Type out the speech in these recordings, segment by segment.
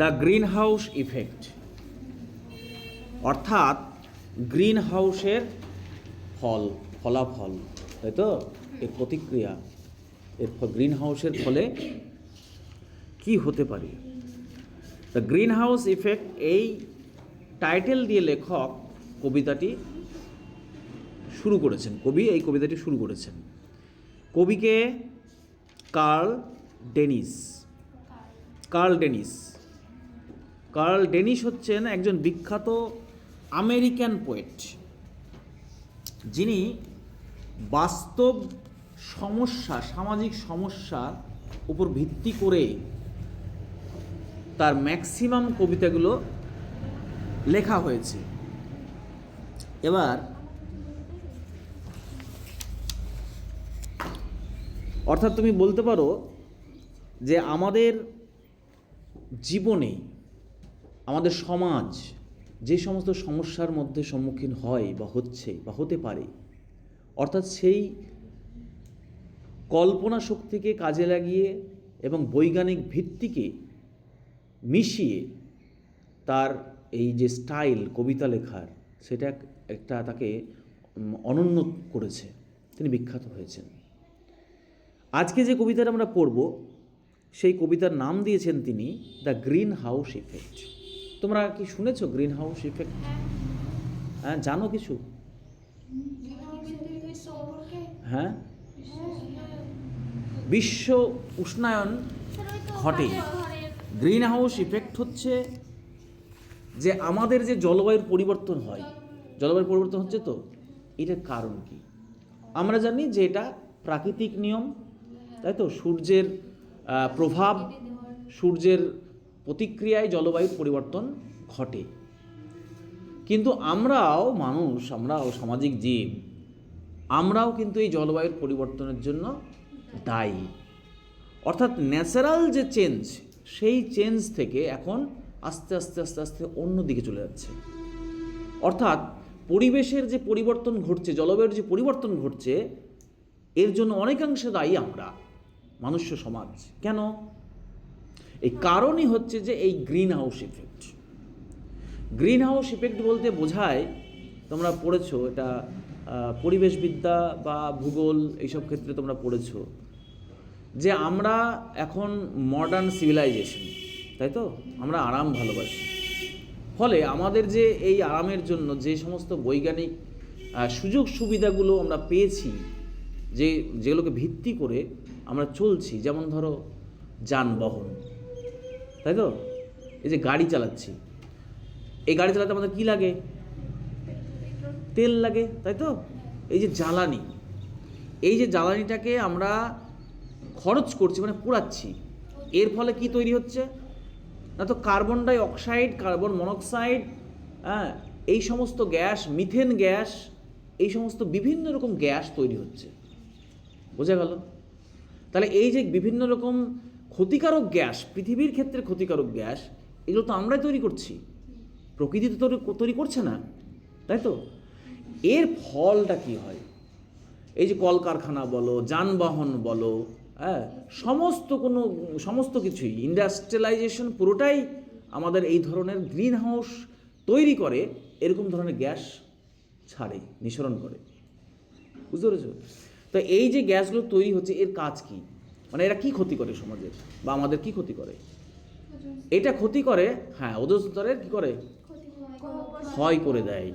The green house effect, অর্থাৎ green হাউসের ফলাফল, তাই তো, এর প্রতিক্রিয়া, গ্রিন হাউসের ফলে কি হতে পারে। দ্য গ্রিন হাউস ইফেক্ট, এই টাইটেল দিয়ে লেখক কবিতাটি শুরু করেছেন, কবি এই কবিতাটি শুরু করেছেন। কবিকে কার্ল ডেনিস হচ্ছেন একজন বিখ্যাত আমেরিকান পোয়েট, যিনি বাস্তব সমস্যা, সামাজিক সমস্যার উপর ভিত্তি করে তার ম্যাক্সিমাম কবিতাগুলো লেখা হয়েছে। এবার অর্থাৎ তুমি বলতে পারো যে আমাদের জীবনে, আমাদের সমাজ যে সমস্ত সমস্যার মধ্যে সম্মুখীন হয় বা হচ্ছে বা হতে পারে, অর্থাৎ সেই কল্পনা শক্তিকে কাজে লাগিয়ে এবং বৈজ্ঞানিক ভিত্তিকে মিশিয়ে তার এই যে স্টাইল কবিতা লেখার, সেটা একটা তাকে অনন্য করেছে, তিনি বিখ্যাত হয়েছেন। আজকে যে কবিতাটা আমরা পড়ব, সেই কবিতার নাম দিয়েছেন তিনি দ্য গ্রিন হাউস ইফেক্ট। তোমরা কি শুনেছো গ্রিন হাউস ইফেক্ট? হ্যাঁ, জানো কিছু? হ্যাঁ, বিশ্ব উষ্ণায়ন ঘটে। গ্রিন হাউস ইফেক্ট হচ্ছে যে আমাদের যে জলবায়ুর পরিবর্তন হয়, জলবায়ুর পরিবর্তন হচ্ছে, তো এটার কারণ কি? আমরা জানি যে এটা প্রাকৃতিক নিয়ম, তাই তো, সূর্যের প্রভাব, সূর্যের প্রতিক্রিয়ায় জলবায়ুর পরিবর্তন ঘটে। কিন্তু আমরাও মানুষ, আমরাও সামাজিক জীব, আমরাও কিন্তু এই জলবায়ুর পরিবর্তনের জন্য দায়ী। অর্থাৎ ন্যাচারাল যে চেঞ্জ, সেই চেঞ্জ থেকে এখন আস্তে আস্তে আস্তে আস্তে অন্য দিকে চলে যাচ্ছে। অর্থাৎ পরিবেশের যে পরিবর্তন ঘটছে, জলবায়ুর যে পরিবর্তন ঘটছে, এর জন্য অনেকাংশে দায়ী আমরা, মনুষ্য সমাজ। কেন? এই কারণই হচ্ছে যে এই green house effect. Green house effect বলতে বোঝায়, তোমরা পড়েছো এটা পরিবেশবিদ্যা বা ভূগোল এইসব ক্ষেত্রে তোমরা পড়েছো, যে আমরা এখন মডার্ন সিভিলাইজেশন, তাই তো, আমরা আরাম ভালোবাসি। ফলে আমাদের যে এই আরামের জন্য যে সমস্ত বৈজ্ঞানিক সুযোগ সুবিধাগুলো আমরা পেয়েছি, যেগুলোকে ভিত্তি করে আমরা চলছি, যেমন ধরো যানবাহন, তাই তো, এই যে গাড়ি চালাচ্ছি, এই গাড়ি চালাতে আমাদের কি লাগে? তেল লাগে, তাই তো। এই যে জ্বালানি, এই যে জ্বালানিটাকে আমরা খরচ করছি, মানে পোড়াচ্ছি, এর ফলে কি তৈরি হচ্ছে না, তো carbon die oxide, carbon monoxide, হ্যাঁ, এই সমস্ত গ্যাস, মিথেন গ্যাস, এই সমস্ত বিভিন্ন রকম গ্যাস তৈরি হচ্ছে। বোঝা গেল? তাহলে এই যে বিভিন্ন রকম ক্ষতিকারক গ্যাস, পৃথিবীর ক্ষেত্রে ক্ষতিকারক গ্যাস, এগুলো তো আমরাই তৈরি করছি, প্রকৃতি তো তৈরি করছে না, তাই তো। এর ফলটা কি হয়? এই যে কলকারখানা বলো, যানবাহন বলো, হ্যাঁ, সমস্ত কিছুই, ইন্ডাস্ট্রিয়ালাইজেশন পুরোটাই আমাদের এই ধরনের গ্রিন হাউস তৈরি করে, এরকম ধরনের গ্যাস ছাড়ে, নিঃসরণ করে। বুঝতে পেরেছ? তো এই যে গ্যাসগুলো তৈরি হচ্ছে, এর কাজ কি? মানে এরা কি ক্ষতি করে সমাজের, বা আমাদের কি ক্ষতি করে? এটা ক্ষতি করে, হ্যাঁ, ওজোন স্তরের কি করে? ক্ষয় করে দেয়।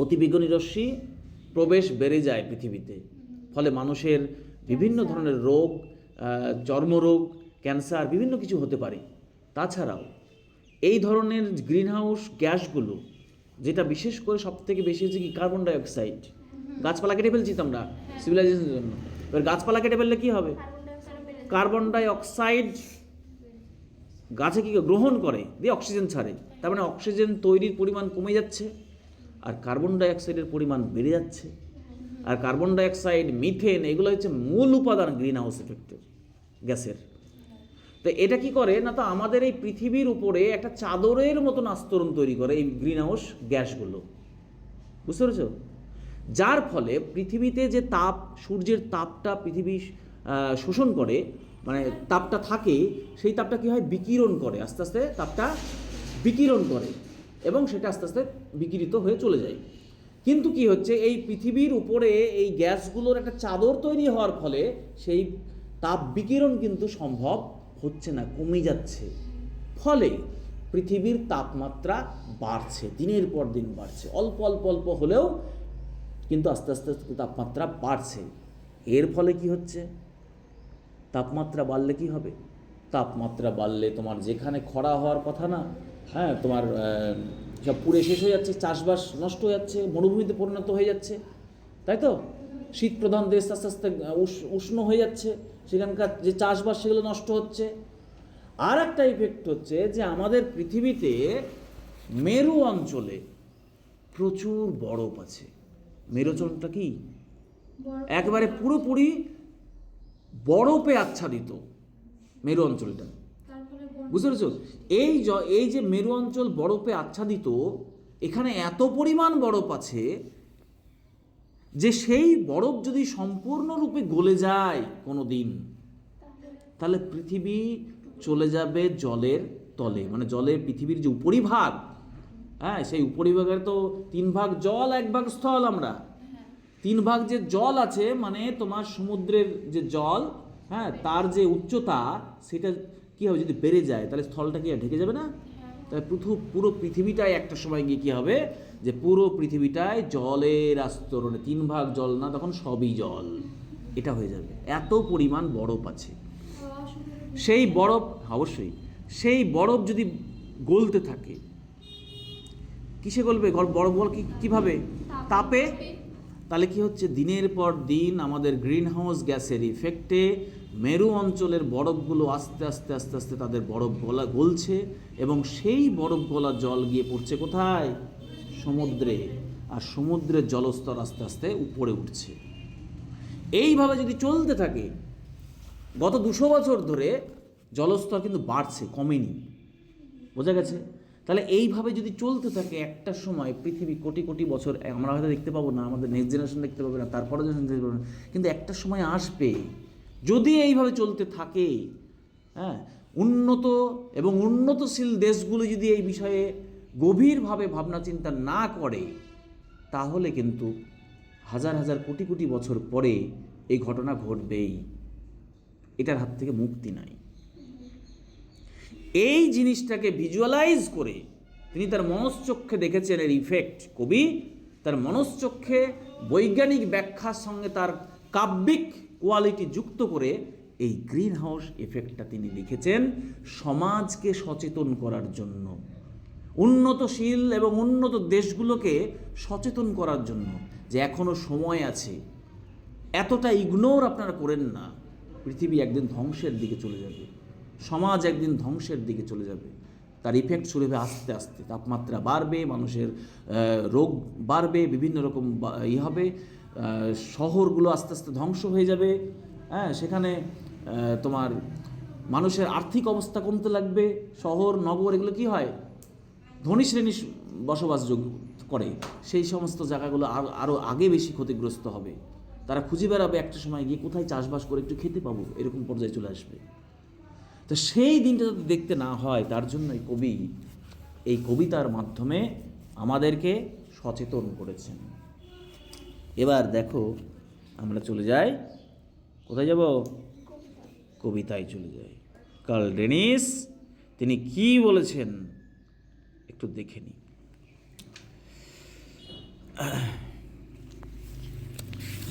অতিবেগুনি রশ্মি প্রবেশ বেড়ে যায় পৃথিবীতে, ফলে মানুষের বিভিন্ন ধরনের রোগ, চর্মরোগ, ক্যান্সার, বিভিন্ন কিছু হতে পারে। তাছাড়াও এই ধরনের গ্রিন হাউস গ্যাসগুলো, যেটা বিশেষ করে সব থেকে বেশি হচ্ছে কি, কার্বন ডাই অক্সাইড। গাছপালা কেটে ফেলছি তো আমরা সিভিলাইজেশনের জন্য, এবার গাছপালা কেটে ফেললে কী হবে? কার্বন ডাই অক্সাইড গাছে কি গ্রহণ করে, দিয়ে অক্সিজেন ছাড়ে, তার মানে অক্সিজেন তৈরির পরিমাণ কমে যাচ্ছে, আর কার্বন ডাইঅক্সাইডের পরিমাণ বেড়ে যাচ্ছে। আর কার্বন ডাইঅক্সাইড, মিথেন, এগুলো হচ্ছে মূল উপাদান গ্রিন হাউস ইফেক্টের গ্যাসের। তো এটা কি করে না, তো আমাদের এই পৃথিবীর উপরে একটা চাদরের মতন আস্তরণ তৈরি করে এই গ্রিন হাউস গ্যাসগুলো। বুঝতে পেরেছ? যার ফলে পৃথিবীতে যে তাপ, সূর্যের তাপটা পৃথিবী শোষণ করে, মানে তাপটা থাকে, সেই তাপটা কী হয়, বিকিরণ করে, আস্তে আস্তে তাপটা বিকিরণ করে এবং সেটা আস্তে আস্তে বিকিরিত হয়ে চলে যায়। কিন্তু কি হচ্ছে, এই পৃথিবীর উপরে এই গ্যাসগুলোর একটা চাদর তৈরি হওয়ার ফলে সেই তাপ বিকিরণ কিন্তু সম্ভব হচ্ছে না, কমে যাচ্ছে। ফলে পৃথিবীর তাপমাত্রা বাড়ছে, দিনের পর দিন বাড়ছে, অল্প অল্প অল্প হলেও কিন্তু আস্তে আস্তে তাপমাত্রা বাড়ছে। এর ফলে কি হচ্ছে, তাপমাত্রা বাড়লে কি হবে, তাপমাত্রা বাড়লে তোমার যেখানে খরা হওয়ার কথা না, হ্যাঁ, তোমার সব পুড়ে শেষ হয়ে যাচ্ছে, চাষবাস নষ্ট হয়ে যাচ্ছে, মরুভূমিতে পরিণত হয়ে যাচ্ছে, তাই তো। শীত প্রধান দেশ আস্তে আস্তে উষ্ণ হয়ে যাচ্ছে, সেখানকার যে চাষবাস সেগুলো নষ্ট হচ্ছে। আর একটা ইফেক্ট হচ্ছে যে আমাদের পৃথিবীতে মেরু অঞ্চলে প্রচুর বরফ আছে। মেরু অঞ্চলটা কি একবারে পুরোপুরি বরফে আচ্ছাদিত মেরু অঞ্চলটা, বুঝতে পেরেছ? এই যে মেরু অঞ্চল বরফে আচ্ছাদিত, এখানে এত পরিমাণ বরফ আছে যে সেই বরফ যদি সম্পূর্ণরূপে গলে যায় কোনো দিন, তাহলে পৃথিবী চলে যাবে জলের তলে। মানে জলের পৃথিবীর যে উপরিভাগ, হ্যাঁ, সেই উপরিভাগের তো 3 ভাগ জল 1 ভাগ স্থল। আমরা 3 ভাগ যে জল আছে, মানে তোমার সমুদ্রের যে জল, হ্যাঁ, তার যে উচ্চতা, সেটা কী হবে, যদি বেড়ে যায় তাহলে স্থলটা কি ঢেকে যাবে না? তাহলে পুরো পৃথিবীটাই একটা সময় গিয়ে কী হবে, যে পুরো পৃথিবীটায় জলের আস্তরণে 3 ভাগ জল না, তখন সবই জল, এটা হয়ে যাবে। এত পরিমাণ বরফ আছে। সেই বরফ, অবশ্যই সেই বরফ যদি গলতে থাকে, কিসে গলবে? বরফ গল কীভাবে? তাপে। তাহলে কি হচ্ছে, দিনের পর দিন আমাদের গ্রিন হাউস গ্যাসের ইফেক্টে মেরু অঞ্চলের বরফগুলো আস্তে আস্তে আস্তে আস্তে তাদের বরফ গলছে এবং সেই বরফ গলা জল গিয়ে পড়ছে কোথায়? সমুদ্রে। আর সমুদ্রের জলস্তর আস্তে আস্তে উপরে উঠছে। এইভাবে যদি চলতে থাকে, গত 200 বছর ধরে জলস্তর কিন্তু বাড়ছে, কমেনি। বোঝা গেছে? তাহলে এইভাবে যদি চলতে থাকে, একটা সময় পৃথিবী কোটি কোটি বছর আমরা হয়তো দেখতে পাবো না, আমাদের নেক্সট জেনারেশন দেখতে পাবে না, তারপরে জেনারেশন দেখতে পাবে না, কিন্তু একটা সময় আসবে যদি এইভাবে চলতে থাকে। হ্যাঁ, উন্নত এবং উন্নতশীল দেশগুলো যদি এই বিষয়ে গভীরভাবে ভাবনা চিন্তা না করে, তাহলে কিন্তু হাজার হাজার কোটি কোটি বছর পরে এই ঘটনা ঘটবেই, এটার হাত থেকে মুক্তি নাই। এই জিনিসটাকে ভিজুয়ালাইজ করে তিনি তার মনশ্চক্ষে দেখেছেন এর ইফেক্ট। কবি তার মনশ্চক্ষে বৈজ্ঞানিক ব্যাখ্যার সঙ্গে তার কাব্যিক কোয়ালিটি যুক্ত করে এই গ্রিন হাউস ইফেক্টটা তিনি লিখেছেন সমাজকে সচেতন করার জন্য, উন্নতশীল এবং উন্নত দেশগুলোকে সচেতন করার জন্য, যে এখনও সময় আছে, এতটা ইগনোর আপনারা করেন না। পৃথিবী একদিন ধ্বংসের দিকে চলে যাবে, সমাজ একদিন ধ্বংসের দিকে চলে যাবে। তার ইফেক্ট শুরু হবে আস্তে আস্তে, তাপমাত্রা বাড়বে, মানুষের রোগ বাড়বে, বিভিন্ন রকম হবে, শহরগুলো আস্তে আস্তে ধ্বংস হয়ে যাবে। হ্যাঁ, সেখানে তোমার মানুষের আর্থিক অবস্থা কমতে লাগবে। শহর নগর এগুলো কি হয়, ধনী শ্রেণী বসবাসযোগ্য করে, সেই সমস্ত জায়গাগুলো আরও আগে বেশি ক্ষতিগ্রস্ত হবে। তারা খুঁজে বেড়াবে একটা সময় গিয়ে কোথায় চাষবাস করে একটু খেতে পাবো, এরকম পর্যায়ে চলে আসবে। তো সেই দিনটা যদি দেখতে না হয়, তার জন্য কবি এই কবিতার মাধ্যমে আমাদেরকে সচেতন করেছেন। এবার দেখো, আমরা চলে যাই, কোথায় যাব? কবিতায় চলে যাই। কার্ল ডেনিস তিনি কি বলেছেন একটু দেখে নিই।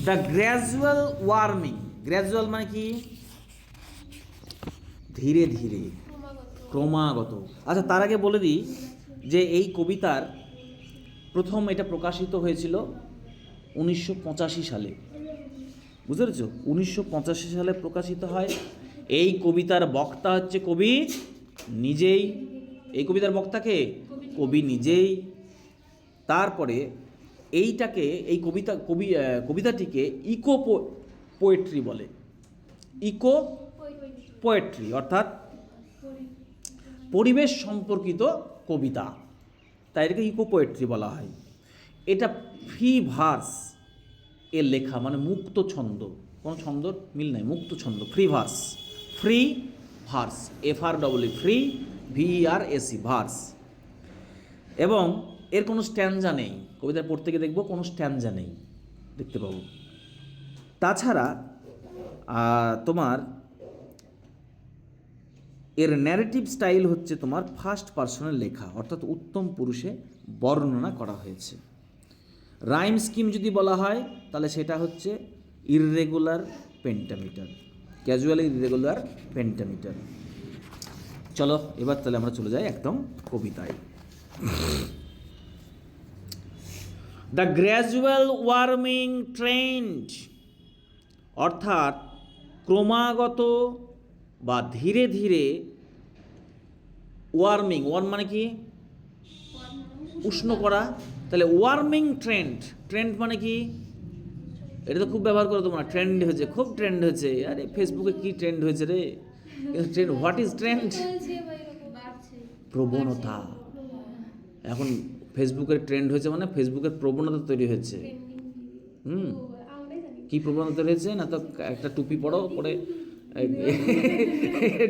দ্য গ্র্যাজুয়াল ওয়ার্মিং, গ্র্যাজুয়াল মানে কি? ধীরে ধীরে, ক্রমাগত। আচ্ছা, তার আগে বলে দিই যে এই কবিতার প্রথম এটা প্রকাশিত হয়েছিল 1985 সালে, বুঝতে পেরেছ? 1985 সালে প্রকাশিত হয়। এই কবিতার বক্তা হচ্ছে কবি নিজেই। এই কবিতার বক্তাকে কবি নিজেই। তারপরে এই কবিতাটিকে ইকো পোয়েট্রি বলে। ইকো পোয়েট্রি অর্থাৎ পরিবেশ সম্পর্কিত কবিতা, তাই এটাকে ইকো পোয়েট্রি বলা হয়। এটা ফ্রি ভার্স এর লেখা, মানে মুক্ত ছন্দ, কোনো ছন্দর মিল নাই, মুক্ত ছন্দ, free verse. Free verse, FREE, free, VERSE, verse. এবং এর কোনো স্ট্যান্জা নেই, কবিতার পড়তে গিয়ে দেখবো কোনো স্ট্যান্জা নেই, দেখতে পাবো। তাছাড়া তোমার এর ন্যারেটিভ স্টাইল হচ্ছে তোমার ফার্স্ট পার্সনের লেখা, অর্থাৎ উত্তম পুরুষে বর্ণনা করা হয়েছে। রাইম স্কিম যদি বলা হয় তাহলে সেটা হচ্ছে irregular pentameter, casually irregular pentameter. চলো এবার তাহলে আমরা চলে যাই একদম কবিতায়। দ্য গ্র্যাজুয়াল ওয়ার্মিং ট্রেন্ড, অর্থাৎ ক্রমাগত বা ধীরে ধীরে ওয়ার্মিং, ওয়ার্ম মানে কি উষ্ণ করা, তাহলে ওয়ার্মিং ট্রেন্ড, ট্রেন্ড মানে কি, এটা তো খুব ব্যবহার করো তোমরা, ট্রেন্ড হয়েছে, খুব ট্রেন্ড হয়েছে, আরে ফেসবুকে কি ট্রেন্ড হয়েছে রে, ট্রেন্ড, হোয়াট ইজ ট্রেন্ড, প্রবণতা। এখন ফেসবুকের ট্রেন্ড হয়েছে মানে ফেসবুকের প্রবণতা তৈরি হয়েছে। কি প্রবণতা তৈরি হয়েছে না, তো একটা টুপি পরো, পরে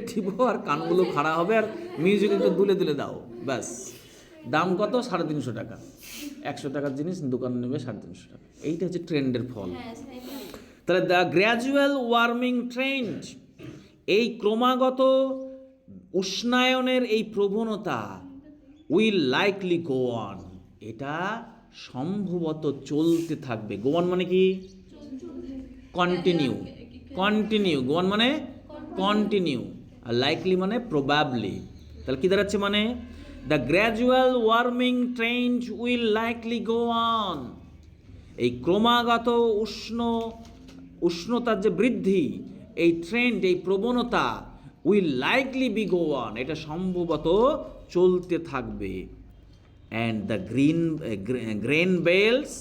টিপো আর কানগুলো খাড়া হবে আর মিউজিক একটু দুলে দুলে দাও, ব্যাস। দাম কত? 350 টাকা। 100 টাকার জিনিস দোকানে নেবে 350 টাকা। এইটা হচ্ছে ট্রেন্ডের ফল। তাহলে দ্য গ্র্যাজুয়াল ওয়ার্মিং ট্রেন্ড, এই ক্রমাগত উষ্ণায়নের এই প্রবণতা, উইল লাইকলি গো অন, এটা সম্ভবত চলতে থাকবে। গো অন মানে কি? Continue, continue. গো অন মানে কন্টিনিউ, আর লাইকলি মানে প্রবাবলি। তাহলে কি দাঁড়াচ্ছে মানে, the gradual warming trend will likely go on, এই ক্রমাগত উষ্ণতার যে বৃদ্ধি, এই ট্রেন্ড, এই প্রবণতা, will likely be go on, এটা সম্ভবত চলতে থাকবে। অ্যান্ড দ্য গ্রেন বেলস,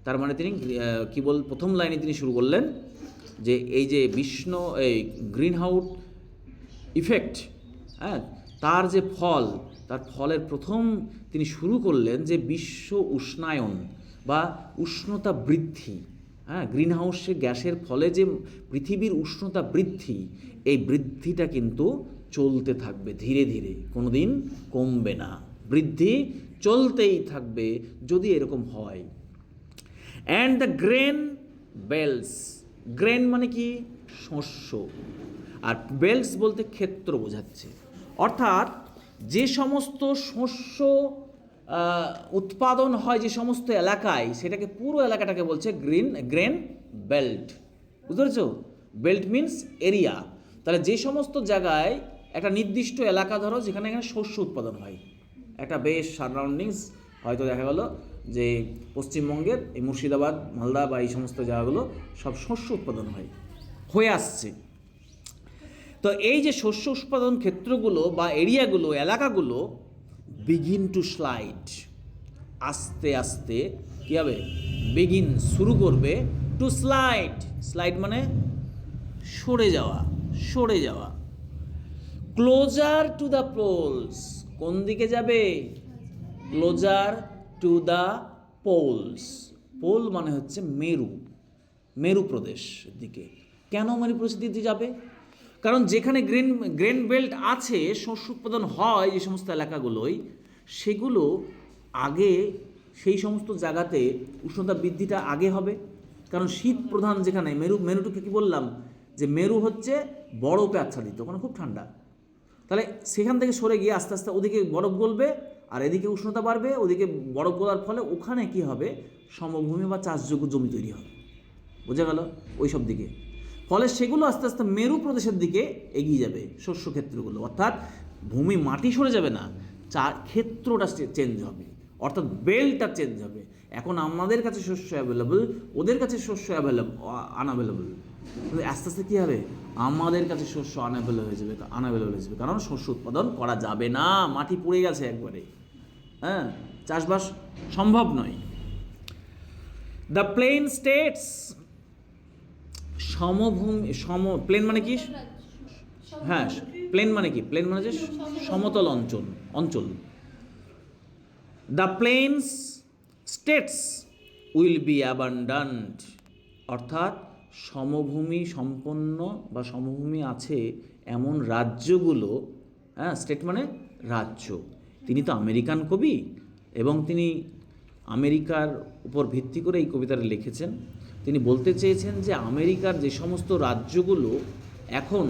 তার মানে তিনি কি প্রথম লাইনে তিনি শুরু করলেন যে এই যে এই গ্রিন হাউস ইফেক্ট, হ্যাঁ, তার যে ফল, তার ফলের প্রথম তিনি শুরু করলেন যে বিশ্ব উষ্ণায়ন বা উষ্ণতা বৃদ্ধি, হ্যাঁ, গ্রিন হাউসে গ্যাসের ফলে যে পৃথিবীর উষ্ণতা বৃদ্ধি, এই বৃদ্ধিটা কিন্তু চলতে থাকবে ধীরে ধীরে, কোনো দিন কমবে না, বৃদ্ধি চলতেই থাকবে যদি এরকম হয়। And the grain belts, grain মানে কি? শস্য, আর বেলস বলতে ক্ষেত্র বোঝাচ্ছে, অর্থাৎ যে সমস্ত শস্য উৎপাদন হয় যে সমস্ত এলাকায়, সেটাকে পুরো এলাকাটাকে বলছে গ্রেন বেল্ট। বুঝতে পেরেছো? Belt means area. তাহলে যে সমস্ত জায়গায় একটা নির্দিষ্ট এলাকা, ধরো যেখানে এখানে শস্য উৎপাদন হয়, একটা বেশ সারাউন্ডিংস, হয়তো দেখা গেলো যে পশ্চিমবঙ্গের এই মুর্শিদাবাদ, মালদা বা এই সমস্ত জায়গাগুলো সব শস্য উৎপাদন হয়ে আসছে। তো এই যে শস্য উৎপাদন ক্ষেত্রগুলো বা এরিয়াগুলো, এলাকাগুলো বিগিন টু স্লাইড, আস্তে আস্তে কী হবে? বিগিন, শুরু করবে, টু স্লাইড, স্লাইড মানে সরে যাওয়া, সরে যাওয়া। ক্লোজার টু দ্য পোলস, কোন দিকে যাবে? Closer to the poles. Pole মানে হচ্ছে মেরু প্রদেশের দিকে। কেন মেরু প্রদেশের দিকে যাবে? কারণ যেখানে গ্রেন বেল্ট আছে, শস্য উৎপাদন হয় যে সমস্ত এলাকাগুলোই, সেগুলো আগে, সেই সমস্ত জায়গাতে উষ্ণতা বৃদ্ধিটা আগে হবে। কারণ শীত প্রধান যেখানে, মেরুটুকে কি বললাম যে মেরু হচ্ছে বরফে আচ্ছাদিত, ওখানে খুব ঠান্ডা। তাহলে সেখান থেকে সরে গিয়ে আস্তে আস্তে ওদিকে বরফ গলবে, আর এদিকে উষ্ণতা বাড়বে, ওদিকে বরফ গলার ফলে ওখানে কি হবে? সমভূমি বা চাষযোগ্য জমি তৈরি হবে। বোঝা গেল? ওই সব দিকে, ফলে সেগুলো আস্তে আস্তে মেরু প্রদেশের দিকে এগিয়ে যাবে, শস্য ক্ষেত্রগুলো। অর্থাৎ ভূমি, মাটি সরে যাবে না, ক্ষেত্রটা চেঞ্জ হবে, অর্থাৎ বেলটা চেঞ্জ হবে। এখন আমাদের কাছে শস্য অ্যাভেলেবল, ওদের কাছে শস্য আনঅ্যাভেলেবল। আস্তে আস্তে কী হবে? আমাদের কাছে শস্য আনঅ্যাভেলেবল হয়ে যাবে, কারণ শস্য উৎপাদন করা যাবে না, মাটি পুড়ে গেছে একবারে, হ্যাঁ, চাষবাস সম্ভব নয়। দ্য প্লেন স্টেটস, সমভূমি, প্লেন মানে কি? হ্যাঁ, প্লেন মানে কি? প্লেন মানে যে সমতল অঞ্চল। The planes states will B abundant, অর্থাৎ সমভূমি সম্পন্ন বা সমভূমি আছে এমন রাজ্যগুলো, হ্যাঁ, স্টেট মানে রাজ্য। তিনি তো আমেরিকান কবি এবং তিনি আমেরিকার উপর ভিত্তি করে এই কবিতাটা লিখেছেন। তিনি বলতে চেয়েছেন যে আমেরিকার যে সমস্ত রাজ্যগুলো এখন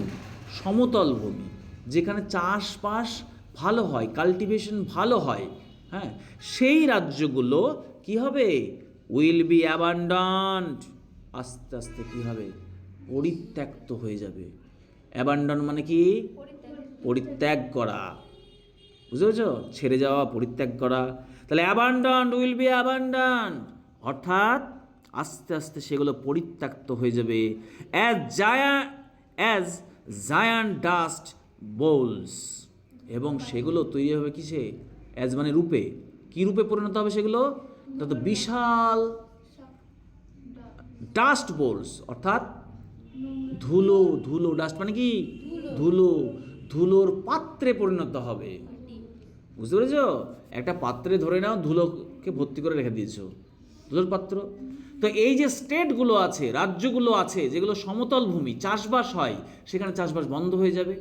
সমতল ভূমি, যেখানে চাষবাস ভালো হয়, কাল্টিভেশন ভালো হয়, হ্যাঁ, সেই রাজ্যগুলো কি হবে, উইল বি অ্যাবান্ডন্ড, আস্তে আস্তে কী হবে, পরিত্যক্ত হয়ে যাবে। অ্যাবান্ডন মানে কি, পরিত্যাগ করা, বুঝতে পেরেছ, ছেড়ে যাওয়া, পরিত্যাগ করা। তাহলে অ্যাবান্ডন্ড উইল বি অ্যাবান্ডন্ড, অর্থাৎ আস্তে আস্তে সেগুলো পরিত্যক্ত হয়ে যাবে। অ্যাজ জায়ান্ট ডাস্ট বোলস, এবং সেগুলো তৈরি হবে কিসে, অ্যাজ মানে রূপে, কি রূপে পরিণত হবে সেগুলো, তো বিশাল ডাস্ট বোলস, অর্থাৎ ধুলো, ধুলো, ডাস্ট মানে কি ধুলো, ধুলোর পাত্রে পরিণত হবে। বুঝতে পেরেছ, একটা পাত্রে ধরে নাও ধুলোকে ভর্তি করে রেখে দিয়েছো, ধুলোর পাত্র। তো এই যে স্টেটগুলো আছে, রাজ্যগুলো আছে যেগুলো সমতল ভূমি, চাষবাস হয়, সেখানে চাষবাস বন্ধ হয়ে যাবে,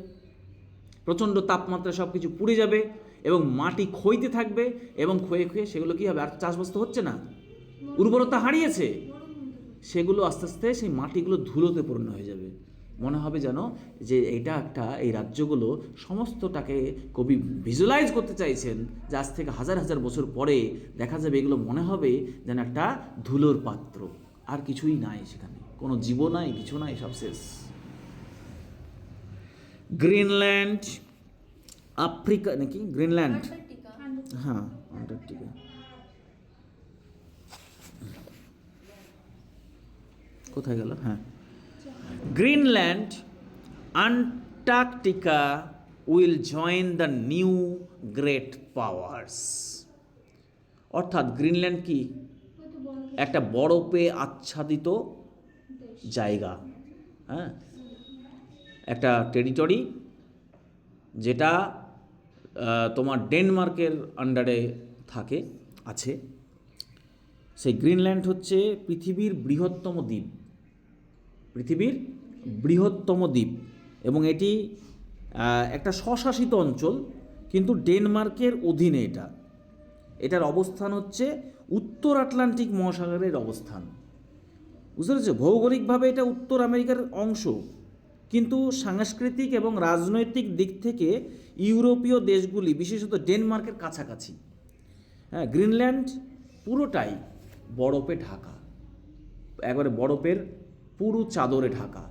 প্রচণ্ড তাপমাত্রা সব কিছু পুড়ে যাবে এবং মাটি ক্ষয়তে থাকবে, এবং ক্ষয়ে ক্ষয়ে সেগুলো কী হবে, আর চাষবাস তো হচ্ছে না, উর্বরতা হারিয়েছে, সেগুলো আস্তে আস্তে সেই মাটিগুলো ধুলোতে পূর্ণ হয়ে যাবে। মনে হবে যেন যে এটা একটা, এই রাজ্যগুলো সমস্তটাকে কবি ভিজুয়ালাইজ করতে চাইছেন যে আজ থেকে হাজার হাজার বছর পরে দেখা যাবে এগুলো মনে হবে যেন একটা ধুলোর পাত্র, আর কিছুই নাই, সেখানে কোনো জীব নাই, কিছু নাই, সব শেষ। গ্রিনল্যান্ড, আফ্রিকা নাকি গ্রিনল্যান্ড, হ্যাঁ আন্টার্কটিকা, কোথায় গেল, হ্যাঁ, Greenland, Antarctica will join the new great powers. অর্থাৎ গ্রিনল্যান্ড কি, একটা বরফে আচ্ছাদিত জায়গা, হ্যাঁ, একটা টেরিটরি, যেটা তোমার ডেনমার্কের আন্ডারে থাকে, আছে। সেই গ্রিনল্যান্ড হচ্ছে পৃথিবীর বৃহত্তম দ্বীপ, পৃথিবীর বৃহত্তম দ্বীপ, এবং এটি একটা স্বশাসিত অঞ্চল, কিন্তু ডেনমার্কের অধীনে এটা। এটার অবস্থান হচ্ছে উত্তর আটলান্টিক মহাসাগরের অবস্থান, বুঝতে পেরেছো। ভৌগোলিকভাবে এটা উত্তর আমেরিকার অংশ, কিন্তু সাংস্কৃতিক এবং রাজনৈতিক দিক থেকে ইউরোপীয় দেশগুলি, বিশেষত ডেনমার্কের কাছাকাছি। হ্যাঁ, গ্রিনল্যান্ড পুরোটাই বরফে ঢাকা, একবারে বরফের পুরো চাদরে ঢাকা,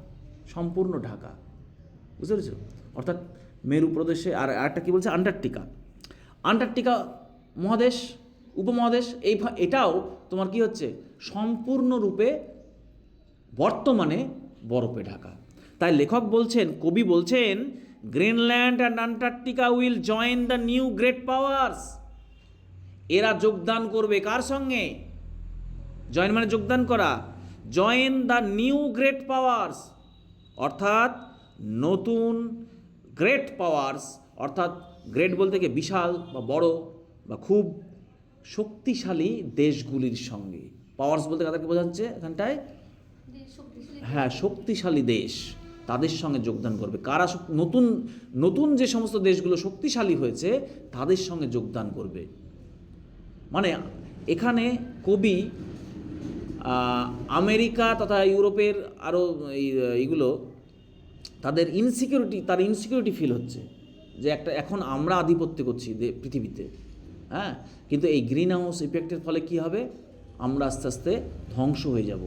সম্পূর্ণ ঢাকা, বুঝতে পেরেছো। অর্থাৎ মেরু প্রদেশে, আর একটা কী বলছে, আন্টার্কটিকা, আন্টার্কটিকা মহাদেশ, উপমহাদেশ, এটাও তোমার কি হচ্ছে, সম্পূর্ণরূপে বর্তমানে বরফে ঢাকা। তাই লেখক বলছেন, কবি বলছেন, Greenland and Antarctica will join the new great powers. এরা যোগদান করবে কার সঙ্গে, জয়েন মানে যোগদান করা, join the new great powers, অর্থাৎ নতুন গ্রেট পাওয়ার্স, অর্থাৎ গ্রেট বলতে কি বিশাল বা বড় বা খুব শক্তিশালী দেশগুলির সঙ্গে। পাওয়ার্স বলতে কাদেরকে বোঝাচ্ছে এখানটায়, হ্যাঁ, শক্তিশালী দেশ, তাদের সঙ্গে যোগদান করবে। কারা, নতুন নতুন যে সমস্ত দেশগুলো শক্তিশালী হয়েছে তাদের সঙ্গে যোগদান করবে। মানে এখানে কবি আমেরিকা তথা ইউরোপের আরও এইগুলো, তার ইনসিকিউরিটি ফিল হচ্ছে যে একটা, এখন আমরা আধিপত্য করছি পৃথিবীতে, হ্যাঁ, কিন্তু এই গ্রিন হাউস ইফেক্টের ফলে কি হবে, আমরা আস্তে আস্তে ধ্বংস হয়ে যাব।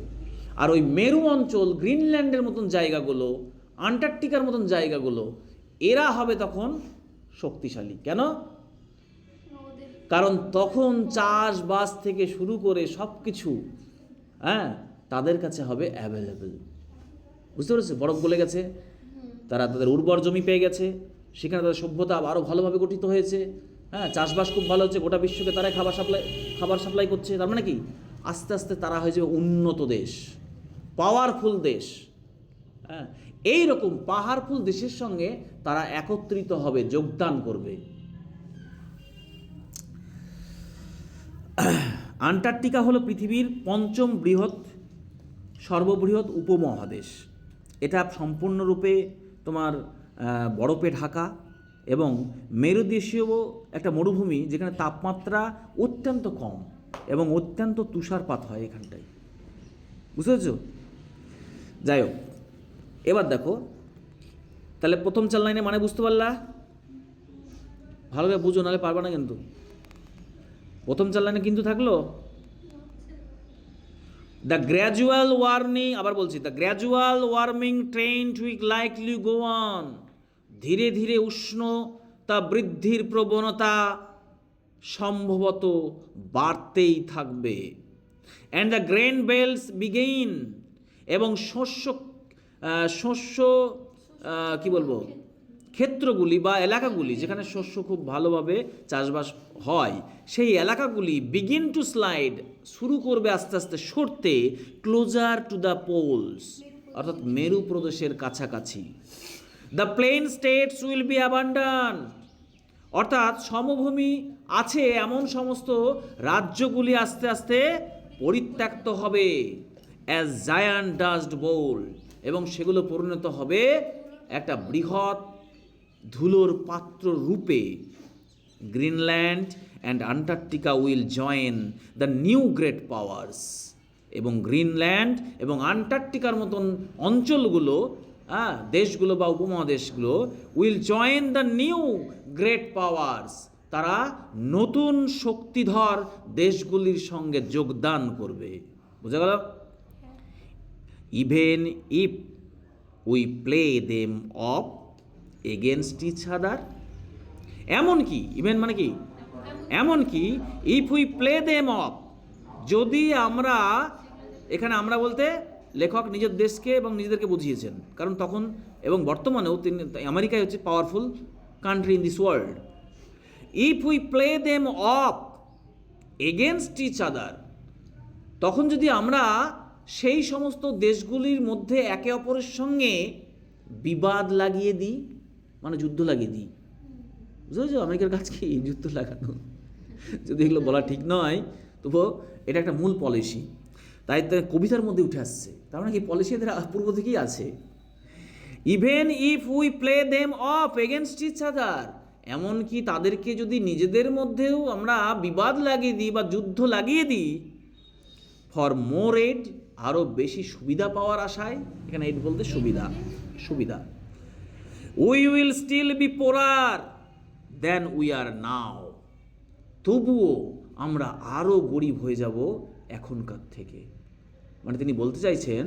আর ওই মেরু অঞ্চল, গ্রিনল্যান্ডের মতন জায়গাগুলো, আন্টার্কটিকার মতন জায়গাগুলো, এরা হবে তখন শক্তিশালী। কেন? কারণ তখন চাষবাস থেকে শুরু করে সব কিছু, হ্যাঁ, তাদের কাছে হবে অ্যাভেলেবেল, বুঝতে পেরেছে। বরফ গলে গেছে, তারা তাদের উর্বর জমি পেয়ে গেছে, সেখানে তাদের সভ্যতা আরও ভালোভাবে গঠিত হয়েছে, হ্যাঁ, চাষবাস খুব ভালো হচ্ছে, গোটা বিশ্বকে তারাই খাবার সাপ্লাই করছে। তার মানে কি, আস্তে আস্তে তারা হয়ে যাবে উন্নত দেশ, পাওয়ারফুল দেশ, হ্যাঁ। এই রকম পাওয়ারফুল দেশের সঙ্গে তারা একত্রিত হবে, যোগদান করবে। আন্টার্কটিকা হলো পৃথিবীর ৫ম বৃহৎ সর্ববৃহৎ উপমহাদেশ। এটা সম্পূর্ণরূপে তোমার বরফে ঢাকা এবং মেরুদেশীয় একটা মরুভূমি, যেখানে তাপমাত্রা অত্যন্ত কম এবং অত্যন্ত তুষারপাত হয় এখানটায়। বুঝতে পেরেছো? যাই হোক, এবার দেখো তাহলে প্রথম 4 লাইনে মানে বুঝতে পারলা? ভালোভাবে বুঝো, নাহলে পারবা না কিন্তু। প্রথম 4 লাইনে কিন্তু থাকলো দ্য গ্র্যাজুয়াল ওয়ার্মিং, আবার বলছি, the gradual warming trend will likely go on. ধীরে ধীরে উষ্ণতা বৃদ্ধির প্রবণতা সম্ভবত বাড়তেই থাকবে। And the grain belts begin, এবং শস্য কি বলবো, ক্ষেত্রগুলি বা এলাকাগুলি যেখানে শস্য খুব ভালোভাবে চাষবাস হয়, সেই এলাকাগুলি বিগিন টু স্লাইড, শুরু করবে আস্তে আস্তে সরতে, ক্লোজার টু দ্য পোলস, অর্থাৎ মেরু প্রদেশের কাছাকাছি। The plain states will be abandon, অর্থাৎ সমভূমি আছে এমন সমস্ত রাজ্যগুলি আস্তে আস্তে পরিত্যক্ত হবে। অ্যাজ জায়ান্ট ডাস্ট বোল, এবং সেগুলো পরিণত হবে একটা বৃহৎ ধুলোর পাত্র রূপে। Greenland and Antarctica will join the new great powers, এবং গ্রিনল্যান্ড এবং আন্টার্কটিকার মতন অঞ্চলগুলো, দেশগুলো বা উপমহাদেশগুলো, will join the new great powers, তারা নতুন শক্তিধর দেশগুলির সঙ্গে যোগদান করবে। বুঝা গেল? Even if we play them off against each other, এমনকি, ইভেন মানে কি, এমনকি, if we play them off, যদি আমরা, এখানে আমরা বলতে লেখক নিজের দেশকে এবং নিজেদেরকে বুঝিয়েছেন, কারণ তখন এবং বর্তমানেও আমেরিকাই হচ্ছে powerful country in this world. If we play them off against each other, তখন যদি আমরা সেই সমস্ত দেশগুলির মধ্যে একে অপরের সঙ্গে বিবাদ লাগিয়ে দিই, মানে যুদ্ধ লাগিয়ে দিই। বুঝেছো? আমেরিকার কাজ কি যুদ্ধ লাগানো, যদি এগুলো বলা ঠিক নয়, তবুও এটা একটা মূল পলিসি, তাই কবিতার মধ্যে উঠে আসছে। তার মানে কি, পলিসি এদের পূর্ব থেকেই আছে। Even if we play them off against each other, এমনকি তাদেরকে যদি নিজেদের মধ্যেও আমরা বিবাদ লাগিয়ে দিই বা যুদ্ধ লাগিয়ে দিই, ফর মোর এড, আরও বেশি সুবিধা পাওয়ার আশায়, এখানে এড বলতে সুবিধা, সুবিধা, we will still be poorer than we are now, তবুও আমরা আরও গরিব হয়ে যাব এখনকার থেকে। মানে তিনি বলতে চাইছেন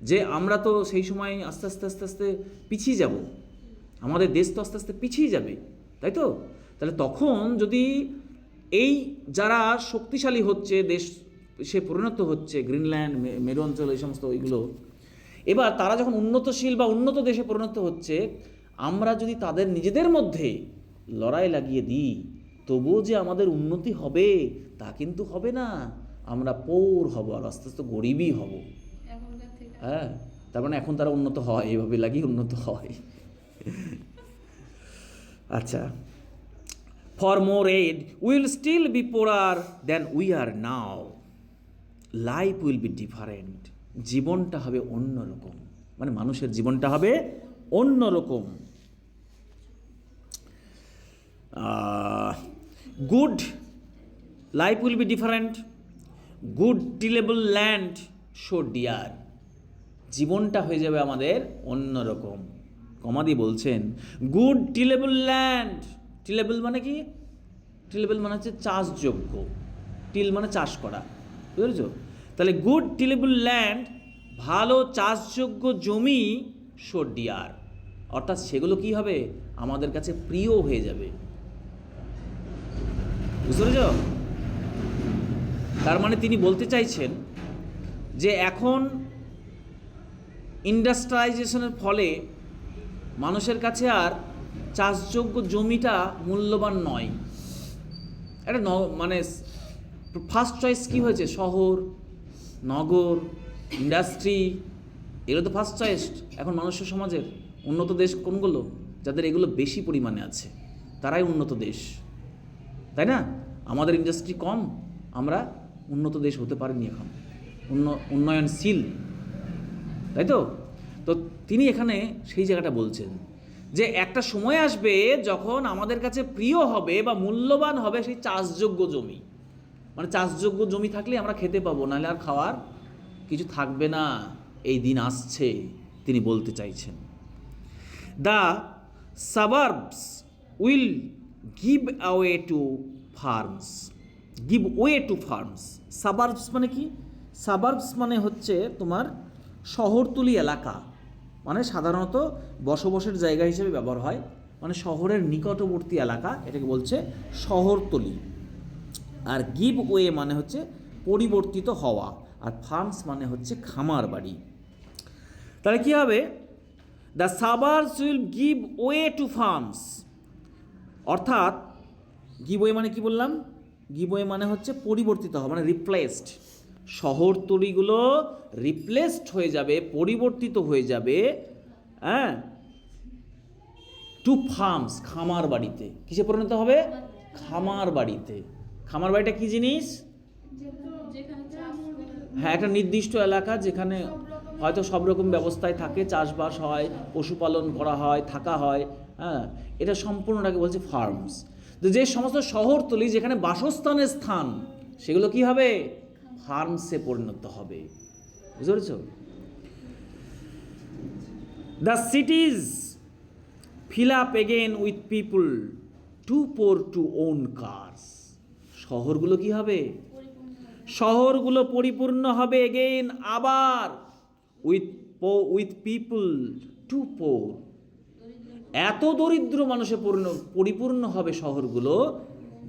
যে আমরা তো সেই সময় আস্তে আস্তে আস্তে আস্তে পিছিয়ে যাব, আমাদের দেশ তো আস্তে আস্তে পিছিয়ে যাবে, তাই তো? তাহলে তখন যদি এই যারা শক্তিশালী হচ্ছে দেশ, সে পরিণত হচ্ছে, গ্রিনল্যান্ড, মেরু অঞ্চল, এই সমস্ত ওইগুলো, এবার তারা যখন উন্নতশীল বা উন্নত দেশে পরিণত হচ্ছে, আমরা যদি তাদের নিজেদের মধ্যে লড়াই লাগিয়ে দিই, তবুও যে আমাদের উন্নতি হবে তা কিন্তু হবে না, আমরা পৌর হব আর আস্তে আস্তে গরিবই হব। হ্যাঁ, তার মানে এখন তারা উন্নত হয়, এইভাবে লাগিয়ে উন্নত হয়। আচ্ছা, for more aid will still be poorer than we are now, life will be different, জীবনটা হবে অন্যরকম, মানে মানুষের জীবনটা হবে অন্যরকম। Good life will be different, good tillable land so dear, জীবনটা হয়ে যাবে আমাদের অন্যরকম। কমাদি বলছেন গুড টিলেবল ল্যান্ড, টিলেবল মানে কি? টিলেবল মানে হচ্ছে চাষযোগ্য, টিল মানে চাষ করা, বুঝেছো? তাহলে গুড টিলেবল ল্যান্ড, ভালো চাষযোগ্য জমি, শো ডিয়ার, অর্থাৎ সেগুলো কি হবে, আমাদের কাছে প্রিয় হয়ে যাবে। বুঝতে পেরেছ? তার মানে তিনি বলতে চাইছেন যে এখন ইন্ডাস্ট্রিয়ালাইজেশনের ফলে মানুষের কাছে আর চাষযোগ্য জমিটা মূল্যবান নয়। এটা মানে ফার্স্ট চয়েস কী হয়েছে, শহর, নগর, ইন্ডাস্ট্রি, এগুলো তো ফার্স্ট চয়েস এখন মানুষের সমাজের। উন্নত দেশ কোনগুলো? যাদের এগুলো বেশি পরিমাণে আছে, তারাই উন্নত দেশ, তাই না? আমাদের ইন্ডাস্ট্রি কম, আমরা উন্নত দেশ হতে পারিনি এখন, উন্নয়নশীল তাই তো? তো তিনি এখানে সেই জায়গাটা বলছেন যে একটা সময় আসবে যখন আমাদের কাছে প্রিয় হবে বা মূল্যবান হবে সেই চাষযোগ্য জমি, মানে চাষযোগ্য জমি থাকলে আমরা খেতে পাবো, নাহলে আর খাওয়ার কিছু থাকবে না। এই দিন আসছে তিনি বলতে চাইছেন। The suburbs will give away to farms, give way to farms. Suburbs মানে কি? সাবার্বস মানে হচ্ছে তোমার শহরতলি এলাকা, মানে সাধারণত বসবাসের জায়গা হিসেবে ব্যবহার হয়, মানে শহরের নিকটবর্তী এলাকা, এটাকে বলছে শহরতলি। আর গিভ ওয়ে মানে হচ্ছে পরিবর্তিত হওয়া, আর ফার্মস মানে হচ্ছে খামার বাড়ি। তাহলে কী হবে? The suburbs will give way to farms, অর্থাৎ গিভ ওয়ে মানে কি বললাম? গিভ ওয়ে মানে হচ্ছে পরিবর্তিত হওয়া, মানে রিপ্লেসড। শহরতলিগুলো রিপ্লেসড হয়ে যাবে, পরিবর্তিত হয়ে যাবে, হ্যাঁ, টু ফার্মস, খামার বাড়িতে। কিসে পরিণত হবে? খামার বাড়িতে। খামার বাড়িটা কি জিনিস? হ্যাঁ, একটা নির্দিষ্ট এলাকা যেখানে হয়তো সব রকম ব্যবস্থায় থাকে, চাষবাস হয়, পশুপালন করা হয়, থাকা হয়, হ্যাঁ, এটা সম্পূর্ণটাকে বলছে ফার্মস। তো যে সমস্ত শহরতলি যেখানে বাসস্থানের স্থান, সেগুলো কি হবে? ফার্মসে পরিণত হবে। বুঝতে পেরেছ? The cities fill up again with people too poor to own cars. শহরগুলো কি হবে? শহরগুলো পরিপূর্ণ হবে এগেইন, আবার, উইথ পিপল টু পোর, এত দরিদ্র মানুষে পরিপূর্ণ হবে শহরগুলো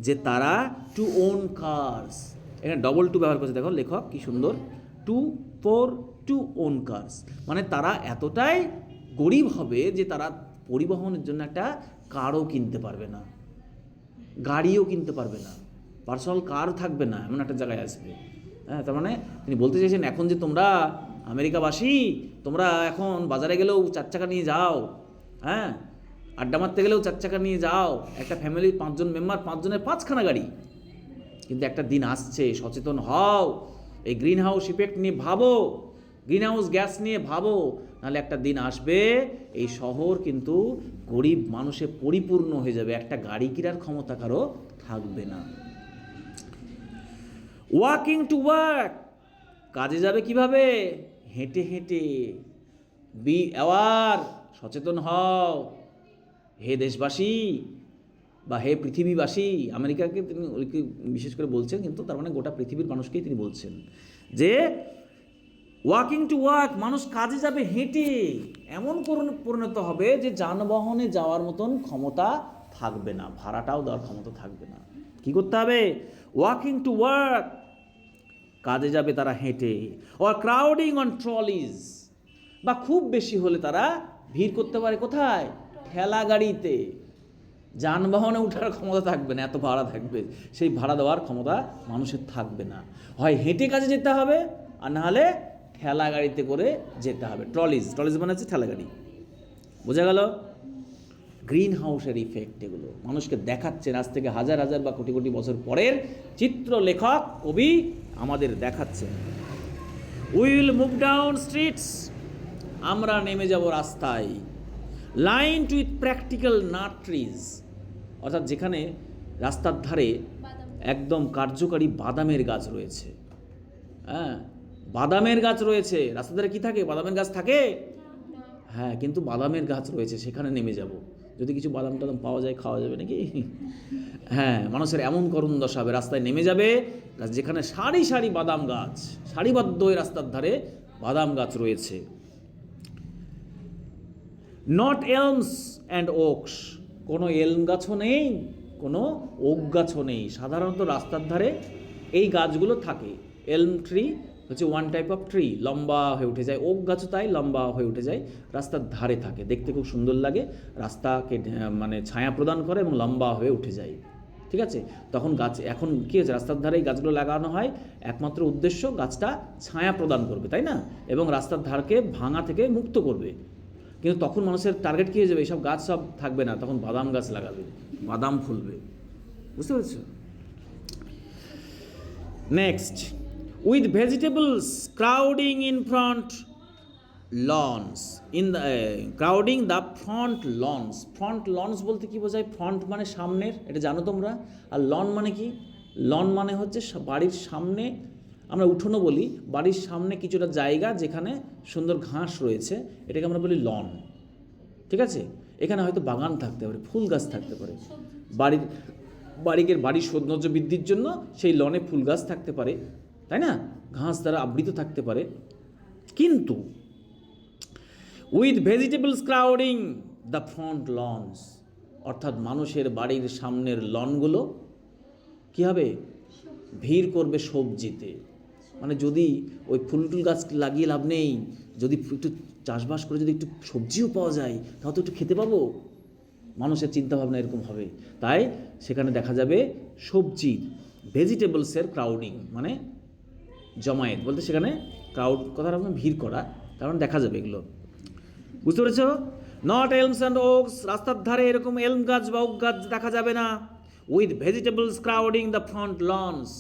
যে তারা টু ওন কার্স, এখানে ডবল টু ব্যবহার করছে, দেখো লেখক কি সুন্দর, too poor to own cars, মানে তারা এতটাই গরিব হবে যে তারা পরিবহনের জন্য একটা কারও কিনতে পারবে না, গাড়িও কিনতে পারবে না, পার্সোনাল কার থাকবে না, এমন একটা জায়গায় আসবে। হ্যাঁ, তার মানে তিনি বলতে চাইছেন এখন যে তোমরা আমেরিকাবাসী, তোমরা এখন বাজারে গেলেও 4 চাকা নিয়ে যাও, হ্যাঁ, আড্ডা মারতে গেলেও 4 চাকা নিয়ে যাও, একটা ফ্যামিলির 5 জন মেম্বার, 5 জনের 5খানা গাড়ি। কিন্তু একটা দিন আসছে, সচেতন হও, এই গ্রিন হাউস ইফেক্ট নিয়ে ভাবো, গ্রিন হাউস গ্যাস নিয়ে ভাবো, নাহলে একটা দিন আসবে এই শহর কিন্তু গরিব মানুষে পরিপূর্ণ হয়ে যাবে, একটা গাড়ি কেনার ক্ষমতা কারো থাকবে না। ওয়াকিং টু ওয়ার্ক, কাজে যাবে কিভাবে? হেঁটে হেঁটে। বি অ্যাওয়ার, সচেতন হও হে দেশবাসী বা হে পৃথিবীবাসী। আমেরিকাকে তিনি বিশেষ করে বলছেন, কিন্তু তার মানে গোটা পৃথিবীর মানুষকেই তিনি বলছেন যে ওয়াকিং টু ওয়ার্ক, মানুষ কাজে যাবে হেঁটে, এমন পরিণত হবে যে যানবাহনে যাওয়ার মতন ক্ষমতা থাকবে না, ভাড়াটাও দেওয়ার ক্ষমতা থাকবে না। কি করতে হবে? ওয়াকিং টু ওয়ার্ক, কাজে যাবে তারা হেঁটে। অর ক্রাউডিং অন ট্রলিজ, বা খুব বেশি হলে তারা ভিড় করতে পারে কোথায়? ঠেলা গাড়িতে। যানবাহনে ওঠার ক্ষমতা থাকবে না, এত ভাড়া থাকবে, সেই ভাড়া দেওয়ার ক্ষমতা মানুষের থাকবে না। হয় হেঁটে কাজে যেতে হবে, আর নাহলে ঠেলা গাড়িতে করে যেতে হবে। ট্রলিজ, ট্রলিজ মানে হচ্ছে ঠেলা গাড়ি। বোঝা গেল? গ্রিন হাউসের ইফেক্ট এগুলো মানুষকে দেখাচ্ছেন, আজ থেকে হাজার হাজার বা কোটি কোটি বছর পরের চিত্র লেখক কবি আমাদের দেখাচ্ছেন। উইল মুভ ডাউন স্ট্রিটস, আমরা নেমে যাব রাস্তায়। Line with practical nut trees, অর্থাৎ যেখানে রাস্তার ধারে একদম কার্যকারী বাদামের গাছ রয়েছে। হ্যাঁ, বাদামের গাছ রয়েছে রাস্তার ধারে। কি থাকে? বাদামের গাছ থাকে, হ্যাঁ, কিন্তু বাদামের গাছ রয়েছে, সেখানে নেমে যাব। যদি কিছু বাদাম টাদাম পাওয়া যায়, খাওয়া যাবে নাকি? হ্যাঁ, মানুষের এমন করুণ দশা হবে, রাস্তায় নেমে যাবে যেখানে সারি সারি বাদাম গাছ, সারিবদ্ধ হয়ে রাস্তার ধারে বাদাম গাছ রয়েছে। নট এলমস অ্যান্ড ওকস, কোনো এলম গাছও নেই, কোনো ওক গাছও নেই। সাধারণত রাস্তার ধারে এই গাছগুলো থাকে। এলম ট্রি হচ্ছে ওয়ান টাইপ অফ ট্রি, লম্বা হয়ে উঠে যায়। ওক গাছও তাই, লম্বা হয়ে উঠে যায়, রাস্তার ধারে থাকে, দেখতে খুব সুন্দর লাগে, রাস্তাকে মানে ছায়া প্রদান করে এবং লম্বা হয়ে উঠে যায়। ঠিক আছে? তখন গাছ, এখন কী হয়েছে, রাস্তার ধারে এই গাছগুলো লাগানো হয় একমাত্র উদ্দেশ্য গাছটা ছায়া প্রদান করবে, তাই না, এবং রাস্তার ধারকে ভাঙা থেকে মুক্ত করবে। কিন্তু তখন মানুষের টার্গেট কী হয়ে যাবে? এইসব গাছ সব থাকবে না, তখন বাদাম গাছ লাগাবে, বাদাম ফুলবে। বুঝতে পেরেছ? Next, with vegetables crowding in front lawns in the crowding the front lawns. Front lawns বলতে কি বোঝায়? ফ্রন্ট মানে সামনের, এটা জানো তোমরা। আর লন মানে কি? লন মানে হচ্ছে বাড়ির সামনে, আমরা উঠোনও বলি, বাড়ির সামনে কিছুটা জায়গা যেখানে সুন্দর ঘাস রয়েছে, এটাকে আমরা বলি লন। ঠিক আছে? এখানে হয়তো বাগান থাকতে পারে, ফুল গাছ থাকতে পারে, বাড়ির সৌন্দর্য বৃদ্ধির জন্য সেই লনে ফুল গাছ থাকতে পারে, তাই না? ঘাস দ্বারা আবৃত থাকতে পারে। কিন্তু with vegetables crowding the front lawns, অর্থাৎ মানুষের বাড়ির সামনের লনগুলো কী হবে? ভিড় করবে সবজিতে। মানে যদি ওই ফুল টুল গাছ লাগিয়ে লাভ নেই, যদি একটু চাষবাস করে যদি একটু সবজিও পাওয়া যায় তাহলে তো একটু খেতে পাবো। মানুষের চিন্তাভাবনা এরকম হবে। তাই সেখানে দেখা যাবে সবজি, ভেজিটেবলসের ক্রাউডিং মানে জমায়েত বলতে সেখানে ক্রাউড কথাটা ভিড় করা, কারণ দেখা যাবে এগুলো। বুঝতে পেরেছ? নট এলমস অ্যান্ড ওকস, রাস্তার ধারে এরকম এলম গাছ বা ওক গাছ দেখা যাবে না। With vegetables crowding the front lawns,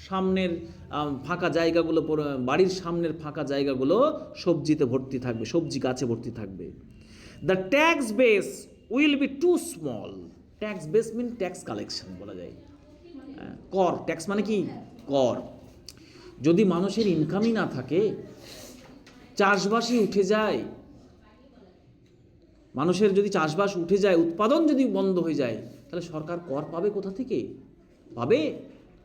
সামনের ফাঁকা জায়গাগুলো, বাড়ির সামনের ফাঁকা জায়গাগুলো সবজিতে ভর্তি থাকবে, সবজি গাছে ভর্তি থাকবে। The tax base will be too small. Tax base mean tax collection বলা যায়। কর, ট্যাক্স মানে কি? কর। যদি মানুষের ইনকামই না থাকে, চাষবাসই উঠে যায়, মানুষের যদি চাষবাস উঠে যায়, উৎপাদন যদি বন্ধ হয়ে যায়, তাহলে সরকার কর পাবে কোথা থেকে? পাবে?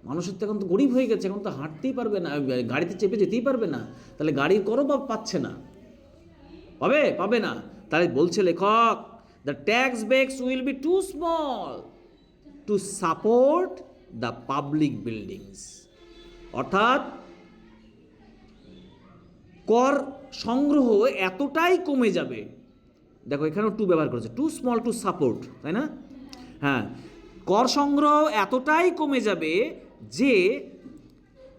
মানুষের তো এখন তো গরিব হয়ে গেছে, এখন তো হাঁটতেই পারবে না, গাড়িতে চেপে যেতেই পারবে না, তাহলে গাড়ির করও বা পাচ্ছে না, পাবে না। তাহলে বলছে লেখক, the tax base will be too small to support the public buildings. অর্থাৎ কর সংগ্রহ এতটাই কমে যাবে, দেখো এখানেও টু ব্যবহার করেছে, টু স্মল টু সাপোর্ট, তাই না? হ্যাঁ, কর সংগ্রহ এতটাই কমে যাবে যে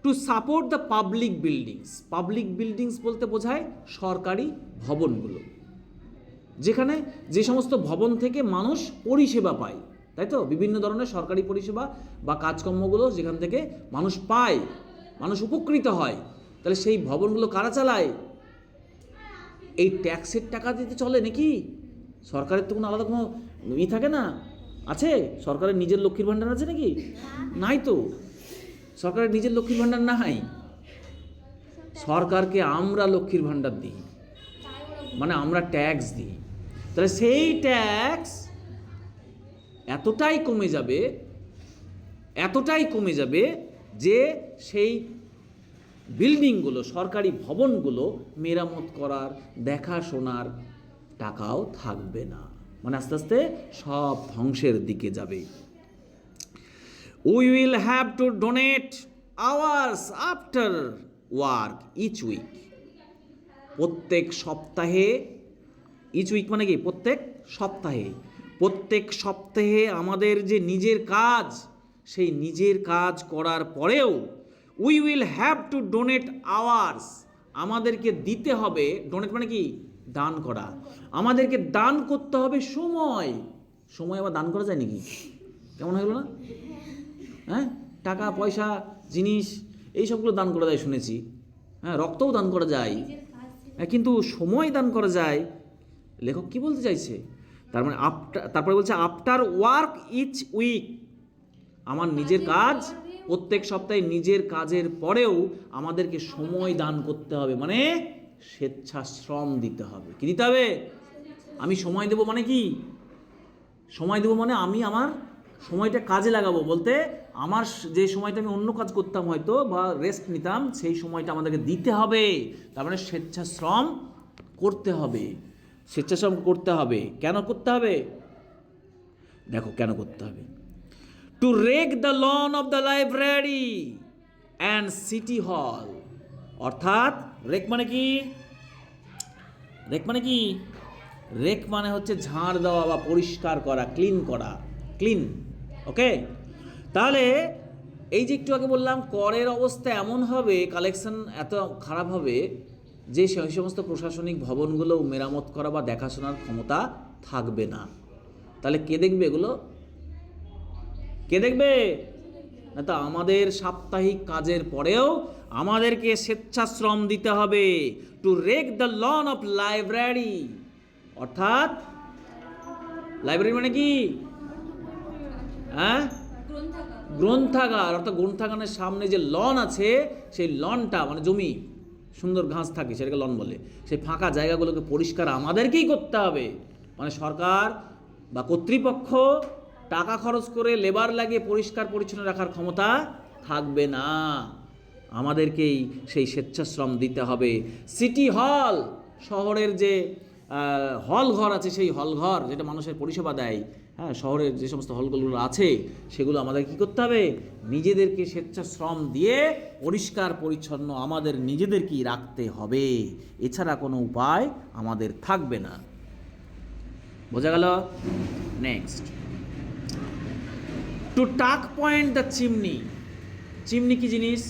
two support the public buildings. Public buildings বলতে বোঝায় সরকারি ভবনগুলো, যেখানে যে সমস্ত ভবন থেকে মানুষ পরিষেবা পায়, তাই তো? বিভিন্ন ধরনের সরকারি পরিষেবা বা কাজকর্মগুলো যেখান থেকে মানুষ পায়, মানুষ উপকৃত হয়, তাহলে সেই ভবনগুলো কারা চালায়? এই ট্যাক্সের টাকা দিতে চলে নাকি? সরকারের তো কোনো আলাদা কোনো থাকে না? আছে? সরকারের নিজের লক্ষ্মীর ভাণ্ডার আছে নাকি? নাই তো। সরকারের নিজের লক্ষ্মীর ভাণ্ডার নাই। সরকারকে আমরা লক্ষ্মীর ভাণ্ডার দিই, মানে আমরা ট্যাক্স দিই। তাহলে সেই ট্যাক্স এতটাই কমে যাবে যে সেই বিল্ডিংগুলো, সরকারি ভবনগুলো মেরামত করার, দেখাশোনার টাকাও থাকবে না, মানে আস্তে আস্তে সব ধ্বংসের দিকে যাবে। We will have to donate hours after work each week. প্রত্যেক সপ্তাহে, ইচ উইক মানে কি? প্রত্যেক সপ্তাহে আমাদের যে নিজের কাজ, সেই নিজের কাজ করার পরেও we will have to donate hours, আমাদেরকে দিতে হবে। ডোনেট মানে কি? দান করা। আমাদেরকে দান করতে হবে সময়। সময় আবার দান করা যায় নাকি? কেমন হয়ে গেল না? হ্যাঁ, টাকা পয়সা জিনিস এই সবগুলো দান করা যায় শুনেছি, হ্যাঁ, রক্তও দান করা যায়, কিন্তু সময় দান করা যায়। লেখক কি বলতে চাইছে? তার মানে তারপরে বলছে আফটার ওয়ার্ক ইচ উইক, আমার নিজের কাজ, প্রত্যেক সপ্তাহে নিজের কাজের পরেও আমাদেরকে সময় দান করতে হবে, মানে স্বেচ্ছাশ্রম দিতে হবে। কি দিতে হবে? আমি সময় দেব মানে কি? সময় দেব মানে আমি আমার সময়টা কাজে লাগাবো, বলতে আমার যে সময়টা আমি অন্য কাজ করতাম হয়তো বা রেস্ট নিতাম, সেই সময়টা আমাদেরকে দিতে হবে। তার মানে স্বেচ্ছাশ্রম করতে হবে। স্বেচ্ছাশ্রম করতে হবে। কেন করতে হবে? দেখো কেন করতে হবে। To rake the lawn of the library and city hall. অর্থাৎ রেক মানে কি? রেক মানে হচ্ছে ঝাড় দেওয়া বা পরিষ্কার করা, ক্লিন। ওকে, তাহলে এই যে একটু আগে বললাম, করের অবস্থা এমন হবে, কালেকশন এত খারাপ হবে যে সেই সমস্ত প্রশাসনিক ভবনগুলো মেরামত করা বা দেখাশোনার ক্ষমতা থাকবে না। তাহলে কে দেখবে এগুলো? কে দেখবে? না তো আমাদের সাপ্তাহিক কাজের পরেও আমাদেরকে স্বেচ্ছাশ্রম দিতে হবে to rake the lawn of library. অর্থাৎ লাইব্রেরি মানে কি? হ্যাঁ, গ্রন্থাগার। অর্থাৎ গ্রন্থাগারের সামনে যে লন আছে, সেই লনটা মানে জমি, সুন্দর ঘাস থাকে সেটাকে লন বলে, সেই ফাঁকা জায়গাগুলোকে পরিষ্কার আমাদেরকেই করতে হবে। মানে সরকার বা কর্তৃপক্ষ টাকা খরচ করে লেবার লাগিয়ে পরিষ্কার পরিচ্ছন্ন রাখার ক্ষমতা থাকবে না, আমাদেরকেই সেই স্বেচ্ছাশ্রম দিতে হবে। সিটি হল, শহরের যে হল ঘর আছে, সেই হল ঘর যেটা মানুষের পরিষেবা দেয়, হ্যাঁ, শহরের যে সমস্ত হলগুলো আছে সেগুলো আমাদের কী করতে হবে? নিজেদেরকে স্বেচ্ছাশ্রম দিয়ে পরিষ্কার পরিচ্ছন্ন আমাদের নিজেদেরকেই রাখতে হবে, এছাড়া কোনো উপায় আমাদের থাকবে না। বোঝা গেল? নেক্সট, টু টাক পয়েন্ট দ্য চিমনি। চিমনি কি জিনিস?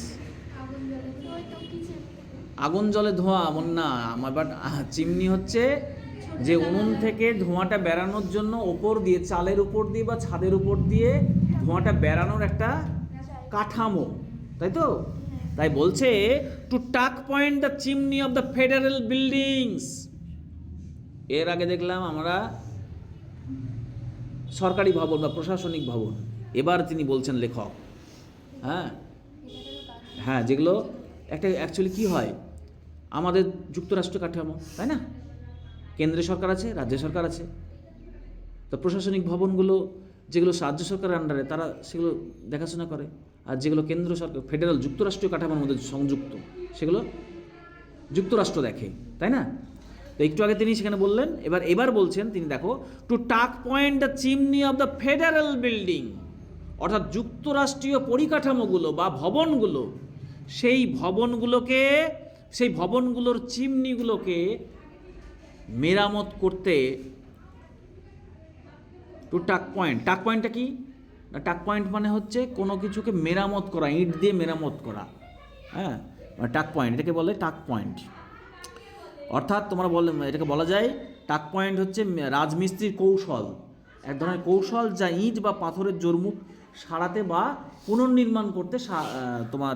আগুন জলে ধোঁয়া এমন না, বাট চিমনি হচ্ছে যে উনুন থেকে ধোঁয়াটা বেরানোর জন্য ওপর দিয়ে, চালের উপর দিয়ে বা ছাদের উপর দিয়ে ধোঁয়াটা বেরানোর একটা কাঠামো, তাই তো? তাই বলছে টু টাক point the chimney of the federal buildings. এর আগে দেখলাম আমরা সরকারি ভবন বা প্রশাসনিক ভবন, এবার তিনি বলছেন লেখক, হ্যাঁ হ্যাঁ, যেগুলো একটা অ্যাকচুয়ালি কী হয়, আমাদের যুক্তরাষ্ট্র কাঠামো, তাই না? কেন্দ্রীয় সরকার আছে, রাজ্য সরকার আছে, তো প্রশাসনিক ভবনগুলো যেগুলো রাজ্য সরকারের আন্ডারে তারা সেগুলো দেখাশোনা করে, আর যেগুলো কেন্দ্র সরকার ফেডারেল যুক্তরাষ্ট্রীয় কাঠামোর মধ্যে সংযুক্ত সেগুলো যুক্তরাষ্ট্র দেখে, তাই না? তো একটু আগে তিনি সেখানে বললেন, এবার বলছেন তিনি, দেখো, টু টাক point the chimney of the federal building. অর্থাৎ যুক্তরাষ্ট্রীয় পরিকাঠামোগুলো বা ভবনগুলো, সেই ভবনগুলোর চিমনিগুলোকে মেরামত করতে টু টাক পয়েন্ট। টাক পয়েন্টটা কি? টাক পয়েন্ট মানে হচ্ছে কোনো কিছুকে মেরামত করা, ইট দিয়ে মেরামত করা, হ্যাঁ, টাক পয়েন্ট, এটাকে বলে টাক পয়েন্ট। অর্থাৎ তোমরা এটাকে বলা যায়, টাক পয়েন্ট হচ্ছে রাজমিস্ত্রির কৌশল, এক ধরনের কৌশল যা ইট বা পাথরের জোরমুখ সারাতে বা পুনর্নির্মাণ করতে তোমার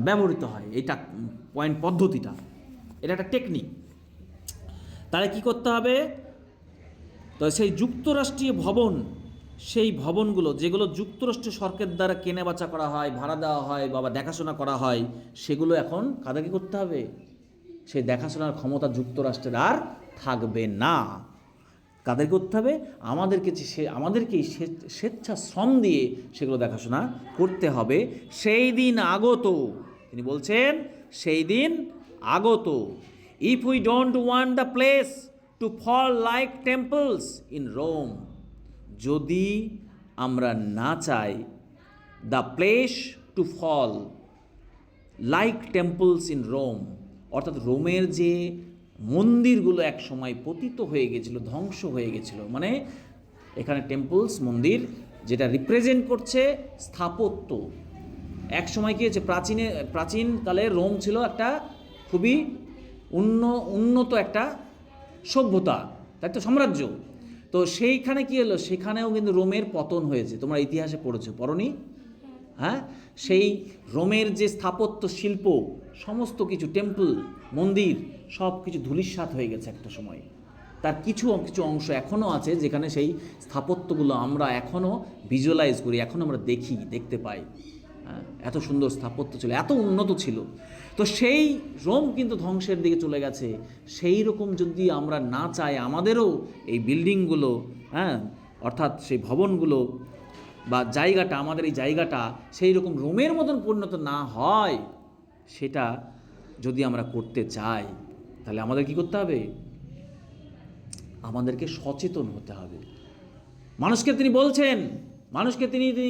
ব্যবহৃত হয়। এই টাক পয়েন্ট পদ্ধতিটা, এটা একটা টেকনিক। তাহলে কী করতে হবে? তো সেই যুক্তরাষ্ট্রীয় ভবন, সেই ভবনগুলো যেগুলো যুক্তরাষ্ট্রীয় সরকার দ্বারা কেনা বেচা করা হয়, ভাড়া দেওয়া হয় বা দেখাশোনা করা হয়, সেগুলো এখন কাদেরকে করতে হবে? সেই দেখাশোনার ক্ষমতা যুক্তরাষ্ট্রের আর থাকবে না। কাদের করতে হবে? আমাদেরকেই স্বেচ্ছাশ্রম দিয়ে সেগুলো দেখাশোনা করতে হবে। সেই দিন আগত, তিনি বলছেন সেই দিন আগত। If we don't want the place to fall like temples in Rome, যদি আমরা না চাই the place to fall like temples in Rome, অর্থাৎ রোমের যে মন্দিরগুলো এক সময় পতিত হয়ে গেছিল, ধ্বংস হয়ে গেছিল, মানে এখানে টেম্পলস মন্দির যেটা রিপ্রেজেন্ট করছে স্থাপত্য। এক সময় কী হয়েছে, প্রাচীনকালে রোম ছিল একটা খুবই উন্নত একটা সভ্যতা, তাই তো, সাম্রাজ্য। তো সেইখানে কী হলো, সেখানেও কিন্তু রোমের পতন হয়েছে, তোমরা ইতিহাসে পড়েছো, পড়নি? হ্যাঁ, সেই রোমের যে স্থাপত্য শিল্প, সমস্ত কিছু, টেম্পল, মন্দির, সব কিছু ধূলিসাৎ হয়ে গেছে একটা সময়। তার কিছু অংশ এখনও আছে, যেখানে সেই স্থাপত্যগুলো আমরা এখনও ভিজুয়ালাইজ করি, এখনও আমরা দেখতে পাই। হ্যাঁ, এত সুন্দর স্থাপত্য ছিল, এত উন্নত ছিল। তো সেই রোম কিন্তু ধ্বংসের দিকে চলে গেছে। সেই রকম যদি আমরা না চাই, আমাদেরও এই বিল্ডিংগুলো, হ্যাঁ, অর্থাৎ সেই ভবনগুলো বা জায়গাটা, আমাদের এই জায়গাটা সেই রকম রোমের মতন পরিণত না হয়, সেটা যদি আমরা করতে চাই, তাহলে আমাদের কি করতে হবে? আমাদেরকে সচেতন হতে হবে। মানুষকে তিনি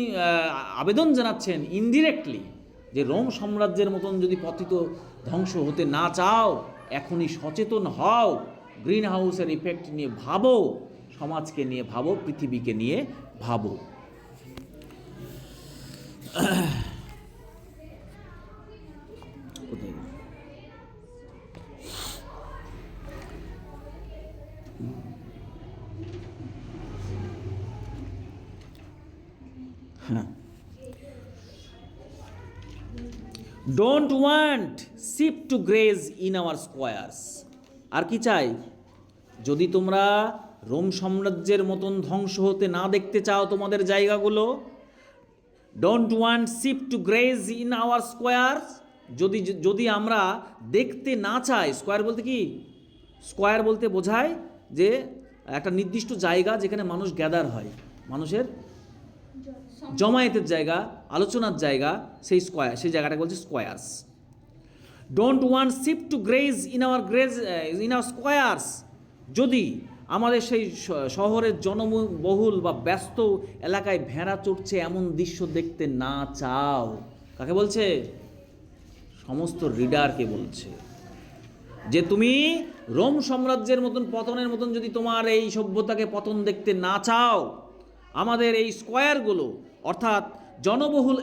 আবেদন জানাচ্ছেন ইনডিরেক্টলি, যে রোম সাম্রাজ্যের মতন যদি পতিত ধ্বংস হতে না চাও, এখনই সচেতন হও, গ্রিন হাউসের ইফেক্ট নিয়ে ভাবো, সমাজকে নিয়ে ভাবো, পৃথিবীকে নিয়ে ভাবো। হ্যাঁ, don't want sheep to graze in our squares. আর কি চাই? যদি তোমরা রোম সাম্রাজ্যের মতন ধ্বংস হতে না দেখতে চাও তোমাদের জায়গাগুলো, don't want sheep to graze in our squares, যদি যদি আমরা দেখতে না চাই, স্কোয়ার বলতে কি? স্কোয়ার বলতে বোঝায় যে একটা নির্দিষ্ট জায়গা যেখানে মানুষ গ্যাদার হয়, মানুষের জমায়েতের জায়গা, আলোচনার জায়গা, সেই স্কোয়ার, সেই জায়গাটাকে বলছে squares. Don't want sheep to graze in our squares, যদি আমাদের সেই শহরের জনবহুল বা ব্যস্ত এলাকায় ভেড়া চড়ছে এমন দৃশ্য দেখতে না চাও। কাকে বলছে? সমস্ত রিডারকে বলছে যে তুমি রোম সাম্রাজ্যের মতন পতনের মতন যদি তোমার এই সভ্যতাকে পতন দেখতে না চাও, আমাদের এই স্কোয়ারগুলো অর্থাৎ জনবহুল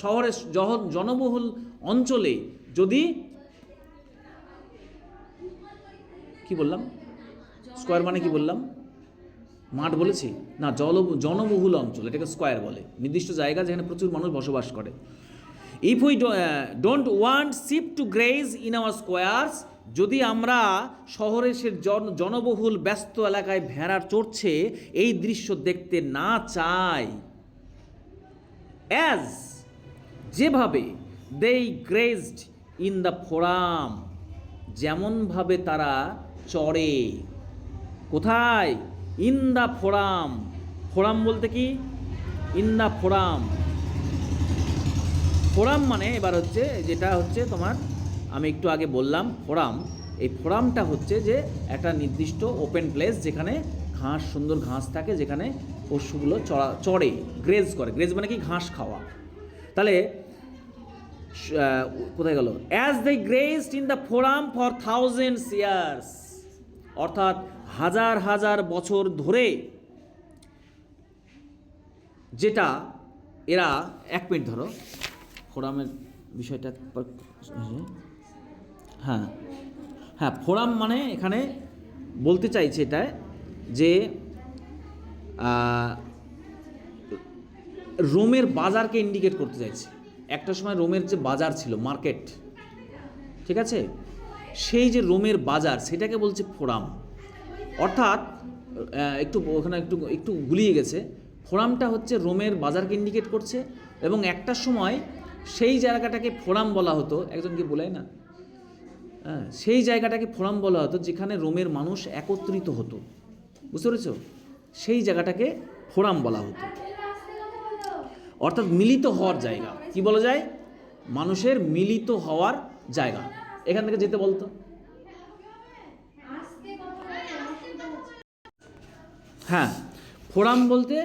শহরের জনবহুল অঞ্চলে যদি, কি বললাম? স্কোয়ার মানে কি বললাম? মাঠ বলেছি না, জনবহুল অঞ্চল, এটাকে স্কোয়ার বলে, নির্দিষ্ট জায়গা যেখানে প্রচুর মানুষ বসবাস করে। If we don't want sheep to graze in our squares, যদি আমরা শহরের সে জনবহুল ব্যস্ত এলাকায় ভেড়া চড়ছে এই দৃশ্য দেখতে না চাই, অ্যাজ যেভাবে দে গ্রেজড ইন দ্য ফোরাম, যেমনভাবে তারা চড়ে। কোথায়? In the forum. ফোরাম বলতে কি? In the forum. ফোরাম মানে এবার হচ্ছে যেটা হচ্ছে তোমার, আমি একটু আগে বললাম ফোরাম, এই ফোরামটা হচ্ছে যে একটা নির্দিষ্ট ওপেন প্লেস যেখানে ঘাস, সুন্দর ঘাস থাকে, যেখানে পশুগুলো চড়ে, গ্রেজ করে। গ্রেজ মানে কি? ঘাস খাওয়া। তাহলে কোথায় গেল? As they grazed in the forum for thousands years, অর্থাৎ হাজার হাজার বছর ধরে, যেটা এরা, এক মিনিট ধরো, ফোরামের বিষয়টা, হ্যাঁ হ্যাঁ, ফোরাম মানে এখানে বলতে চাইছে এটা যে রোমের বাজারকে ইন্ডিকেট করতে চাইছে। একটা সময় রোমের যে বাজার ছিল, মার্কেট, ঠিক আছে, সেই যে রোমের বাজার সেটাকে বলছে ফোরাম। অর্থাৎ একটু ওখানে একটু একটু গুলিয়ে গেছে। ফোরামটা হচ্ছে রোমের বাজারকে ইন্ডিকেট করছে, এবং একটা সময় সেই জায়গাটাকে ফোরাম বলা হতো, একজনকে বলাই না, হ্যাঁ, সেই জায়গাটাকে ফোরাম বলা হতো যেখানে রোমের মানুষ একত্রিত হতো, বুঝতে পেরেছো? সেই জায়গাটাকে ফোরাম বলা হতো, অর্থাৎ মিলিত হওয়ার জায়গা। কি বলা যায়? মানুষের মিলিত হওয়ার জায়গা। এখান থেকে যেতে বলতো। হ্যাঁ, ফোরাম বলতে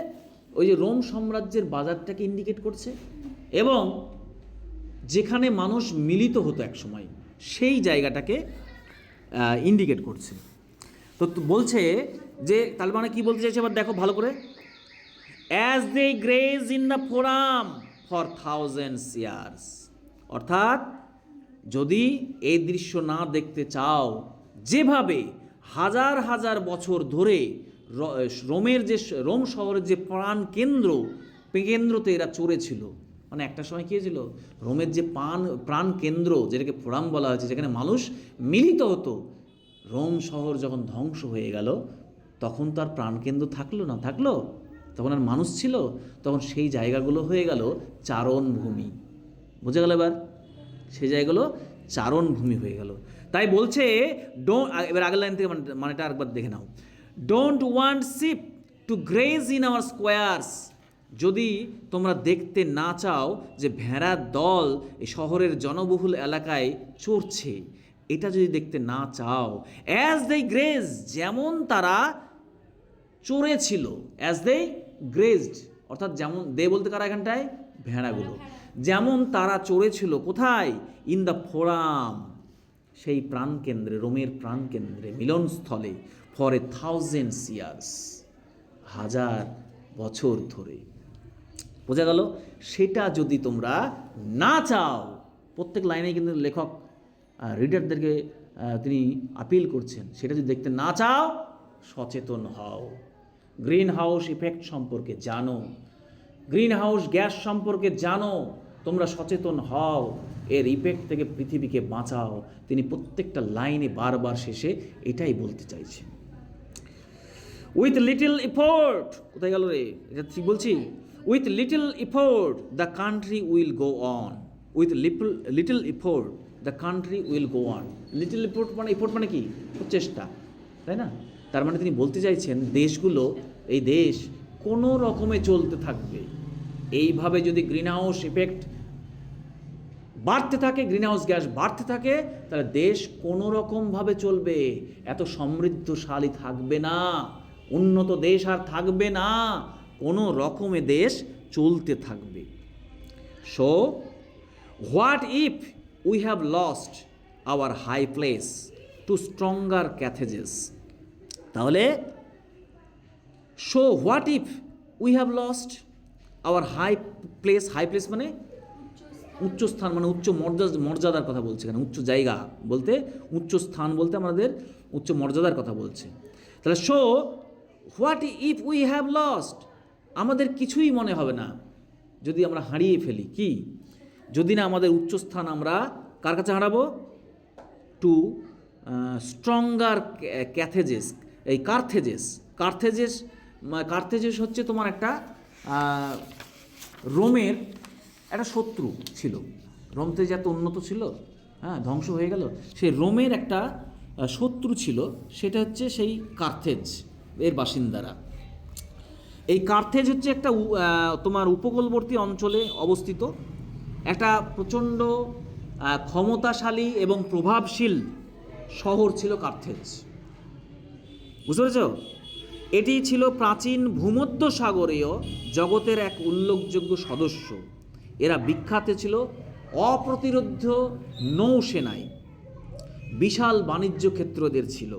ওই যে রোম সাম্রাজ্যের বাজারটাকে ইন্ডিকেট করছে, এবং যেখানে মানুষ মিলিত হতো এক সময়, সেই জায়গাটাকে ইন্ডিকেট করছে। তো বলছে যে, তার মানে কি বলতে চাইছে এবার দেখো ভালো করে। As they graze in the forum for thousands years, অর্থাৎ যদি এই দৃশ্য না দেখতে চাও, যেভাবে হাজার হাজার বছর ধরে রোমের যে রোম শহরের যে কেন্দ্রতে এরা চড়েছিল, মানে একটা সময় কী হয়েছিল, রোমের যে প্রাণ কেন্দ্র, যেটাকে ফোরাম বলা হয়েছে, যেখানে মানুষ মিলিত হতো, রোম শহর যখন ধ্বংস হয়ে গেল তখন তার প্রাণকেন্দ্র থাকলো, তখন আর মানুষ ছিল, তখন সেই জায়গাগুলো হয়ে গেল চারণভূমি। বুঝে গেল এবার? সেই জায়গাগুলো চারণভূমি হয়ে গেল। তাই বলছে, এবার আগের লাইন থেকে মানেটা আরেকবার দেখে নাও। Don't want sheep to graze in our squares, যদি তোমরা দেখতে না চাও যে ভেড়ার দল এই শহরের জনবহুল এলাকায় চড়ছে, এটা যদি দেখতে না চাও, অ্যাজ দে গ্রেজ, যেমন তারা চড়েছিল, অ্যাজ দে গ্রেজড, অর্থাৎ যেমন, দে বলতে কারা এখানটায়? ভেড়াগুলো, যেমন তারা চড়েছিল কোথায়? ইন দ্য ফোরাম, সেই প্রাণকেন্দ্রে, রোমের প্রাণকেন্দ্রে, মিলনস্থলে, ফর এ থাউজেন্ডস ইয়ার্স, হাজার বছর ধরে। বোঝা গেল? সেটা যদি তোমরা না চাও, প্রত্যেক লাইনে কিন্তু লেখক রিডারদেরকে তিনি আপিল করছেন, সেটা যদি দেখতে না চাও, সচেতন হও, গ্রিন হাউস ইফেক্ট সম্পর্কে জানো, গ্রিন হাউস গ্যাস সম্পর্কে জানো, তোমরা সচেতন হও, এর ইফেক্ট থেকে পৃথিবীকে বাঁচাও। তিনি প্রত্যেকটা লাইনে বারবার শেষে এটাই বলতে চাইছে। উইথ লিটল এফোর্ট, কোথায় গেল রে, এটা ঠিক বলছি? With little effort the country will go on. With little effort the country will go on. Little effort মানে কি? প্রচেষ্টা, তাই না? তার মানে তিনি বলতে চাইছেন দেশগুলো, এই দেশ কোনো রকমে চলতে থাকবে। এইভাবে যদি গ্রিন হাউস ইফেক্ট বাড়তে থাকে, গ্রিন হাউস গ্যাস বাড়তে থাকে, তাহলে দেশ কোনো রকমভাবে চলবে, এত সমৃদ্ধশালী থাকবে না, উন্নত দেশ আর থাকবে না, কোনো রকমে দেশ চলতে থাকবে। So what if we have lost our high place to stronger Carthages. তাহলে so what if we have lost our high place মানে উচ্চ স্থান, মানে উচ্চ মর্যাদার কথা বলছে এখানে। উচ্চ জায়গা বলতে, উচ্চ স্থান বলতে আমাদের উচ্চ মর্যাদার কথা বলছে। তাহলে so what if we have lost, আমাদের কিছুই মনে হবে না যদি আমরা হারিয়ে ফেলি। কি? যদি না আমাদের উচ্চস্থান আমরা কার কাছে হারাবো? To stronger Carthages. এই কার্থেজেস হচ্ছে তোমার একটা রোমের একটা শত্রু ছিল। রোমতে যে এত উন্নত ছিল, হ্যাঁ, ধ্বংস হয়ে গেল, সেই রোমের একটা শত্রু ছিল, সেটা হচ্ছে সেই কার্থেজ এর বাসিন্দারা। এই কার্থেজ হচ্ছে একটা তোমার উপকূলবর্তী অঞ্চলে অবস্থিত একটা প্রচণ্ড ক্ষমতাশালী এবং প্রভাবশীল শহর ছিল কার্থেজ। বুঝতে পেরেছ? এটি ছিল প্রাচীন ভূমধ্যসাগরীয় জগতের এক উল্লেখযোগ্য সদস্য। এরা বিখ্যাত ছিল অপ্রতিরোধ্য নৌসেনায়, বিশাল বাণিজ্য ক্ষেত্র এদের ছিল।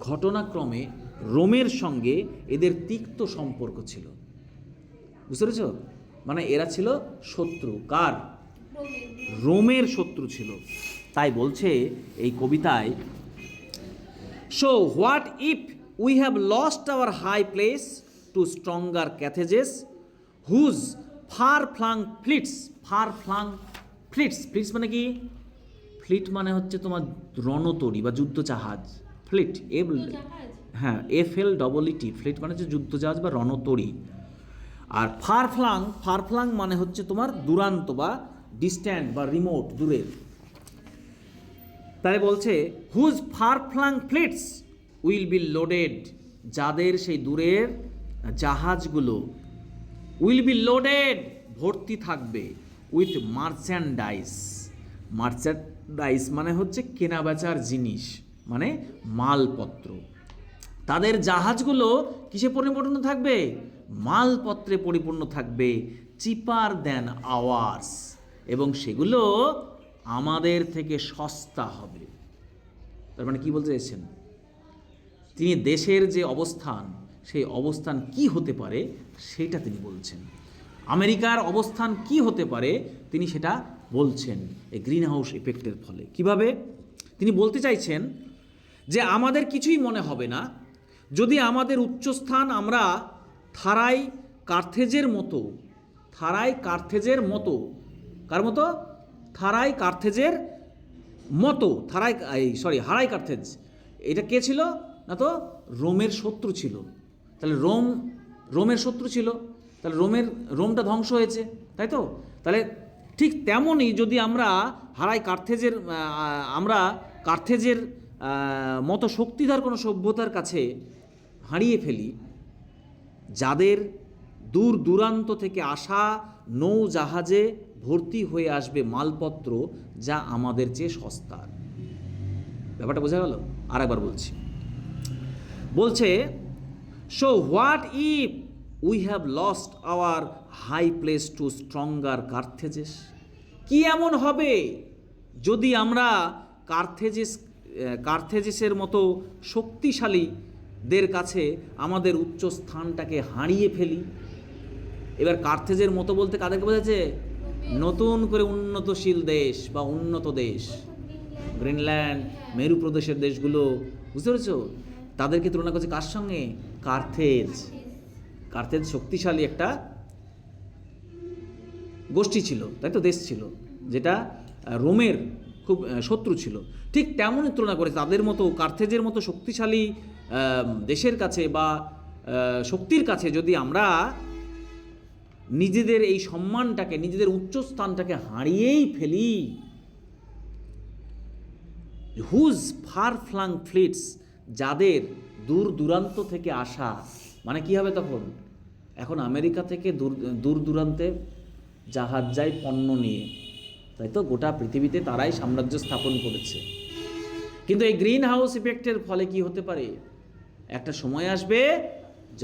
ঘটনাক্রমে রোমের সঙ্গে এদের তিক্ত সম্পর্ক ছিল। বুঝতে পেরেছ? মানে এরা ছিল শত্রু। কার? রোমের শত্রু ছিল। তাই বলছে এই কবিতায়, so what if we have lost our high place to stronger Carthages whose far flung fleets. Fleets মানে কি? ফ্লিট মানে হচ্ছে তোমার রণতরী বা যুদ্ধ জাহাজ। ফ্লিট হ্যাঁ, FLEET, ফ্লিট মানে হচ্ছে যুদ্ধ জাহাজ বা রণতরী। আর ফারফ্লাং মানে হচ্ছে তোমার দূরান্ত বা ডিস্ট্যান্ট বা রিমোট, দূরের। তাই বলছে হুজ ফারফ্লাং ফ্লিটস উইল বি লোডেড, যাদের সেই দূরের জাহাজগুলো উইল বি লোডেড ভর্তি থাকবে উইথ মার্চেন্ডাইজ মানে হচ্ছে কেনাবেচার জিনিস, মানে মালপত্র। তাদের জাহাজগুলো কিসে পরিপূর্ণ থাকবে? মালপত্রে পরিপূর্ণ থাকবে, চিপার দেন আওয়ার্স, এবং সেগুলো আমাদের থেকে সস্তা হবে। তার মানে কি বলতে চাইছেন? তিনি দেশের যে অবস্থান, সেই অবস্থান কি হতে পারে সেটা তিনি বলছেন। আমেরিকার অবস্থান কি হতে পারে তিনি সেটা বলছেন এই গ্রিন হাউস ইফেক্টের ফলে। কিভাবে? তিনি বলতে চাইছেন যে আমাদের কিছুই মনে হবে না যদি আমাদের উচ্চস্থান আমরা থারাই কার্থেজের মতো, হারাই কার্থেজের এটা কে ছিল না? তো রোমের শত্রু ছিল। তাহলে রোমের শত্রু ছিল, তাহলে রোমটা ধ্বংস হয়েছে, তাই তো? তাহলে ঠিক তেমনই যদি আমরা কার্থেজের মতো শক্তিধর কোনো সভ্যতার কাছে হারিয়ে ফেলি, যাদের দূর দূরান্ত থেকে আসা নৌজাহাজে ভর্তি হয়ে আসবে মালপত্র যা আমাদের চেয়ে সস্তার। ব্যাপারটা বোঝা গেল? আর একবার বলছে so what if we have lost our high place to stronger Carthages. কি এমন হবে যদি আমরা কার্থেজেসের মতো শক্তিশালীদের কাছে আমাদের উচ্চ স্থানটাকে হারিয়ে ফেলি? এবার কার্থেজের মতো বলতে কাদেরকে বোঝাচ্ছে? নতুন করে উন্নতশীল দেশ বা উন্নত দেশ, গ্রিনল্যান্ড, মেরু প্রদেশের দেশগুলো, বুঝতে পেরেছ? তাদেরকে তুলনা করছে কার সঙ্গে? কার্থেজ শক্তিশালী একটা গোষ্ঠী ছিল, তাই তো, দেশ ছিল, যেটা রোমের খুব শত্রু ছিল। ঠিক তেমনই তুলনা করে তাদের মতো কার্থেজের মতো শক্তিশালী দেশের কাছে বা শক্তির কাছে যদি আমরা নিজেদের এই সম্মানটাকে, নিজেদের উচ্চ স্থানটাকে হারিয়েই ফেলি, হুজ ফার ফ্লাং ফ্লিটস, যাদের দূর দূরান্ত থেকে আসা, মানে কি হবে তখন? এখন আমেরিকা থেকে দূর দূরান্তে জাহাজ যায় পণ্য নিয়ে, তাই তো, গোটা পৃথিবীতে তারাই সাম্রাজ্য স্থাপন করেছে। কিন্তু এই গ্রিন হাউস ইফেক্টের ফলে কি হতে পারে? একটা সময় আসবে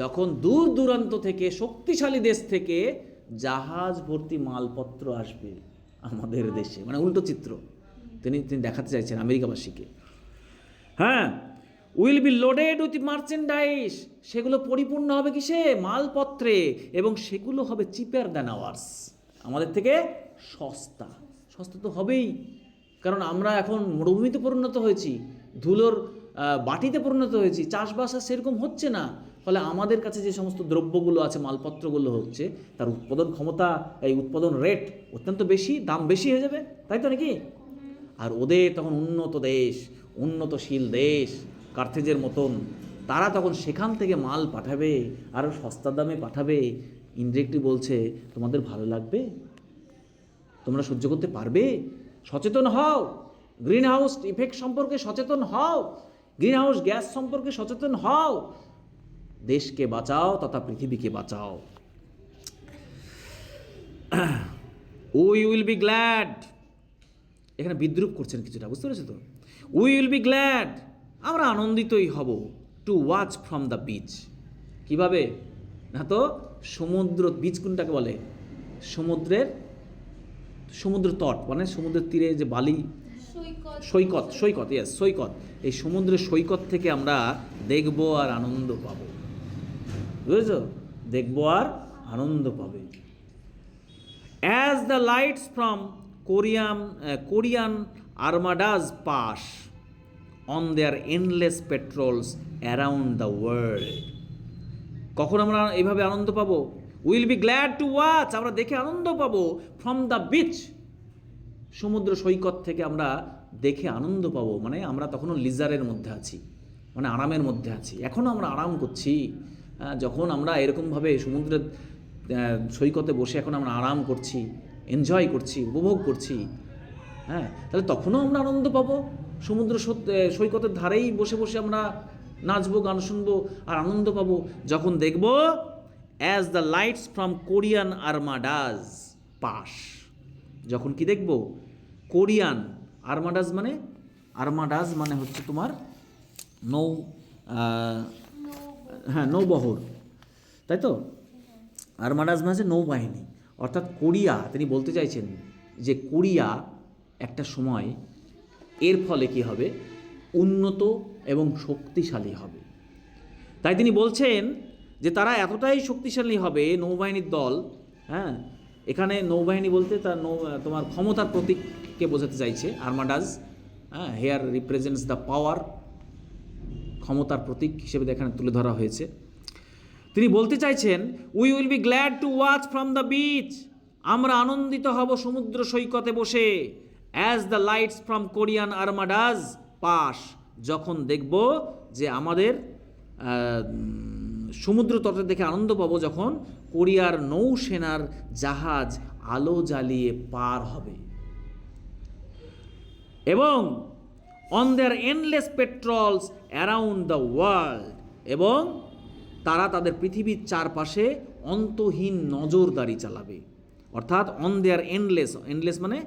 যখন দূর দূরান্ত থেকে, শক্তিশালী দেশ থেকে জাহাজ ভর্তি মালপত্র আসবে আমাদের দেশে, মানে উল্টো চিত্র তিনি দেখাতে চাইছেন আমেরিকাবাসীকে। হ্যাঁ, will be loaded with merchandise, সেগুলো পরিপূর্ণ হবে কিসে? মালপত্রে, এবং সেগুলো হবে চিপার দ্যান আওয়ার্স, আমাদের থেকে সস্তা। সস্তা তো হবেই, কারণ আমরা এখন মরুভূমিতে পরিণত হয়েছি, ধুলোর বাটিতে পরিণত হয়েছি, চাষবাস আর সেরকম হচ্ছে না। ফলে আমাদের কাছে যে সমস্ত দ্রব্যগুলো আছে, মালপত্রগুলো হচ্ছে, তার উৎপাদন ক্ষমতা, এই উৎপাদন রেট অত্যন্ত বেশি, দাম বেশি হয়ে যাবে, তাই তো নাকি? আর ওদের তখন উন্নত দেশ, উন্নতশীল দেশ, কার্থেজের মতন, তারা তখন সেখান থেকে মাল পাঠাবে, আরও সস্তা দামে পাঠাবে। ইনডিরেক্টলি বলছে, তোমাদের ভালো লাগবে? তোমরা সহ্য করতে পারবে? সচেতন হও, গ্রিন হাউস ইফেক্ট সম্পর্কে সচেতন হও, গ্রিন হাউস গ্যাস সম্পর্কে সচেতন হও, দেশকে বাঁচাও তথা পৃথিবীকে বাঁচাও। উই উইল বি গ্ল্যাড, এখানে বিদ্রুপ করছেন কিছুটা, বুঝতে পেরেছো তো? উই উইল বি গ্ল্যাড, আমরা আনন্দিতই হব, two watch from the beach. কীভাবে? না তো সমুদ্র, বিচ কোনটাকে বলে? সমুদ্র তট, মানে সমুদ্রের তীরে যে বালি, সৈকত, সৈকত, ইয়েস, সৈকত। এই সমুদ্রের সৈকত থেকে আমরা দেখব আর আনন্দ পাব, বুঝেছ? দেখব আর আনন্দ পাবে। As the lights from Korean armadas pass on their endless patrols around the world. কখন আমরা এইভাবে আনন্দ পাবো? Will be glad to watch, আমরা দেখে আনন্দ পাবো, ফ্রম দ্য বিচ, সমুদ্র সৈকত থেকে আমরা দেখে আনন্দ পাবো। মানে আমরা তখনও লিজারের মধ্যে আছি, মানে আরামের মধ্যে আছি, এখনও আমরা আরাম করছি। যখন আমরা এরকমভাবে সমুদ্রের সৈকতে বসে এখন আমরা আরাম করছি, এনজয় করছি, উপভোগ করছি, হ্যাঁ, তাহলে তখনও আমরা আনন্দ পাবো। সমুদ্র সৈকতের ধারেই বসে বসে আমরা নাচবো, গান শুনবো আর আনন্দ পাবো যখন দেখব as the lights from Korean armadas pass. যখন কি দেখব? কোরিয়ান আর্মাডাজ মানে হচ্ছে তোমার নৌবহর, তাই তো? আর্মাডাজ মানে হচ্ছে নৌবাহিনী, অর্থাৎ কোরিয়া। তিনি বলতে চাইছেন যে কোরিয়া একটা সময় এর ফলে কি হবে? উন্নত এবং শক্তিশালী হবে। তাই তিনি বলছেন যে তারা এতটাই শক্তিশালী হবে, নৌবাহিনীর দল। হ্যাঁ, এখানে নৌবাহিনী বলতে তার তোমার ক্ষমতার প্রতীককে বোঝাতে চাইছে আর্মাডাজ। হ্যাঁ, হেয়ার রিপ্রেজেন্টস দ্য পাওয়ার, ক্ষমতার প্রতীক হিসেবে এখানে তুলে ধরা হয়েছে। তিনি বলতে চাইছেন we will be glad to watch from the beach, আমরা আনন্দিত হব সমুদ্র সৈকতে বসে, as the lights from Korean armadas pass, যখন দেখব যে আমাদের সমুদ্র তটে দেখে আনন্দ পাবো যখন কোরিয়ার নৌসেনার জাহাজ আলো জ্বালিয়ে পার হবে, এবং on their endless patrols around the world, এবং তারা তাদের পৃথিবীর চারপাশে অন্তহীন নজরদারি চালাবে। অর্থাৎ অন দেয়ার এন্ডলেস মানে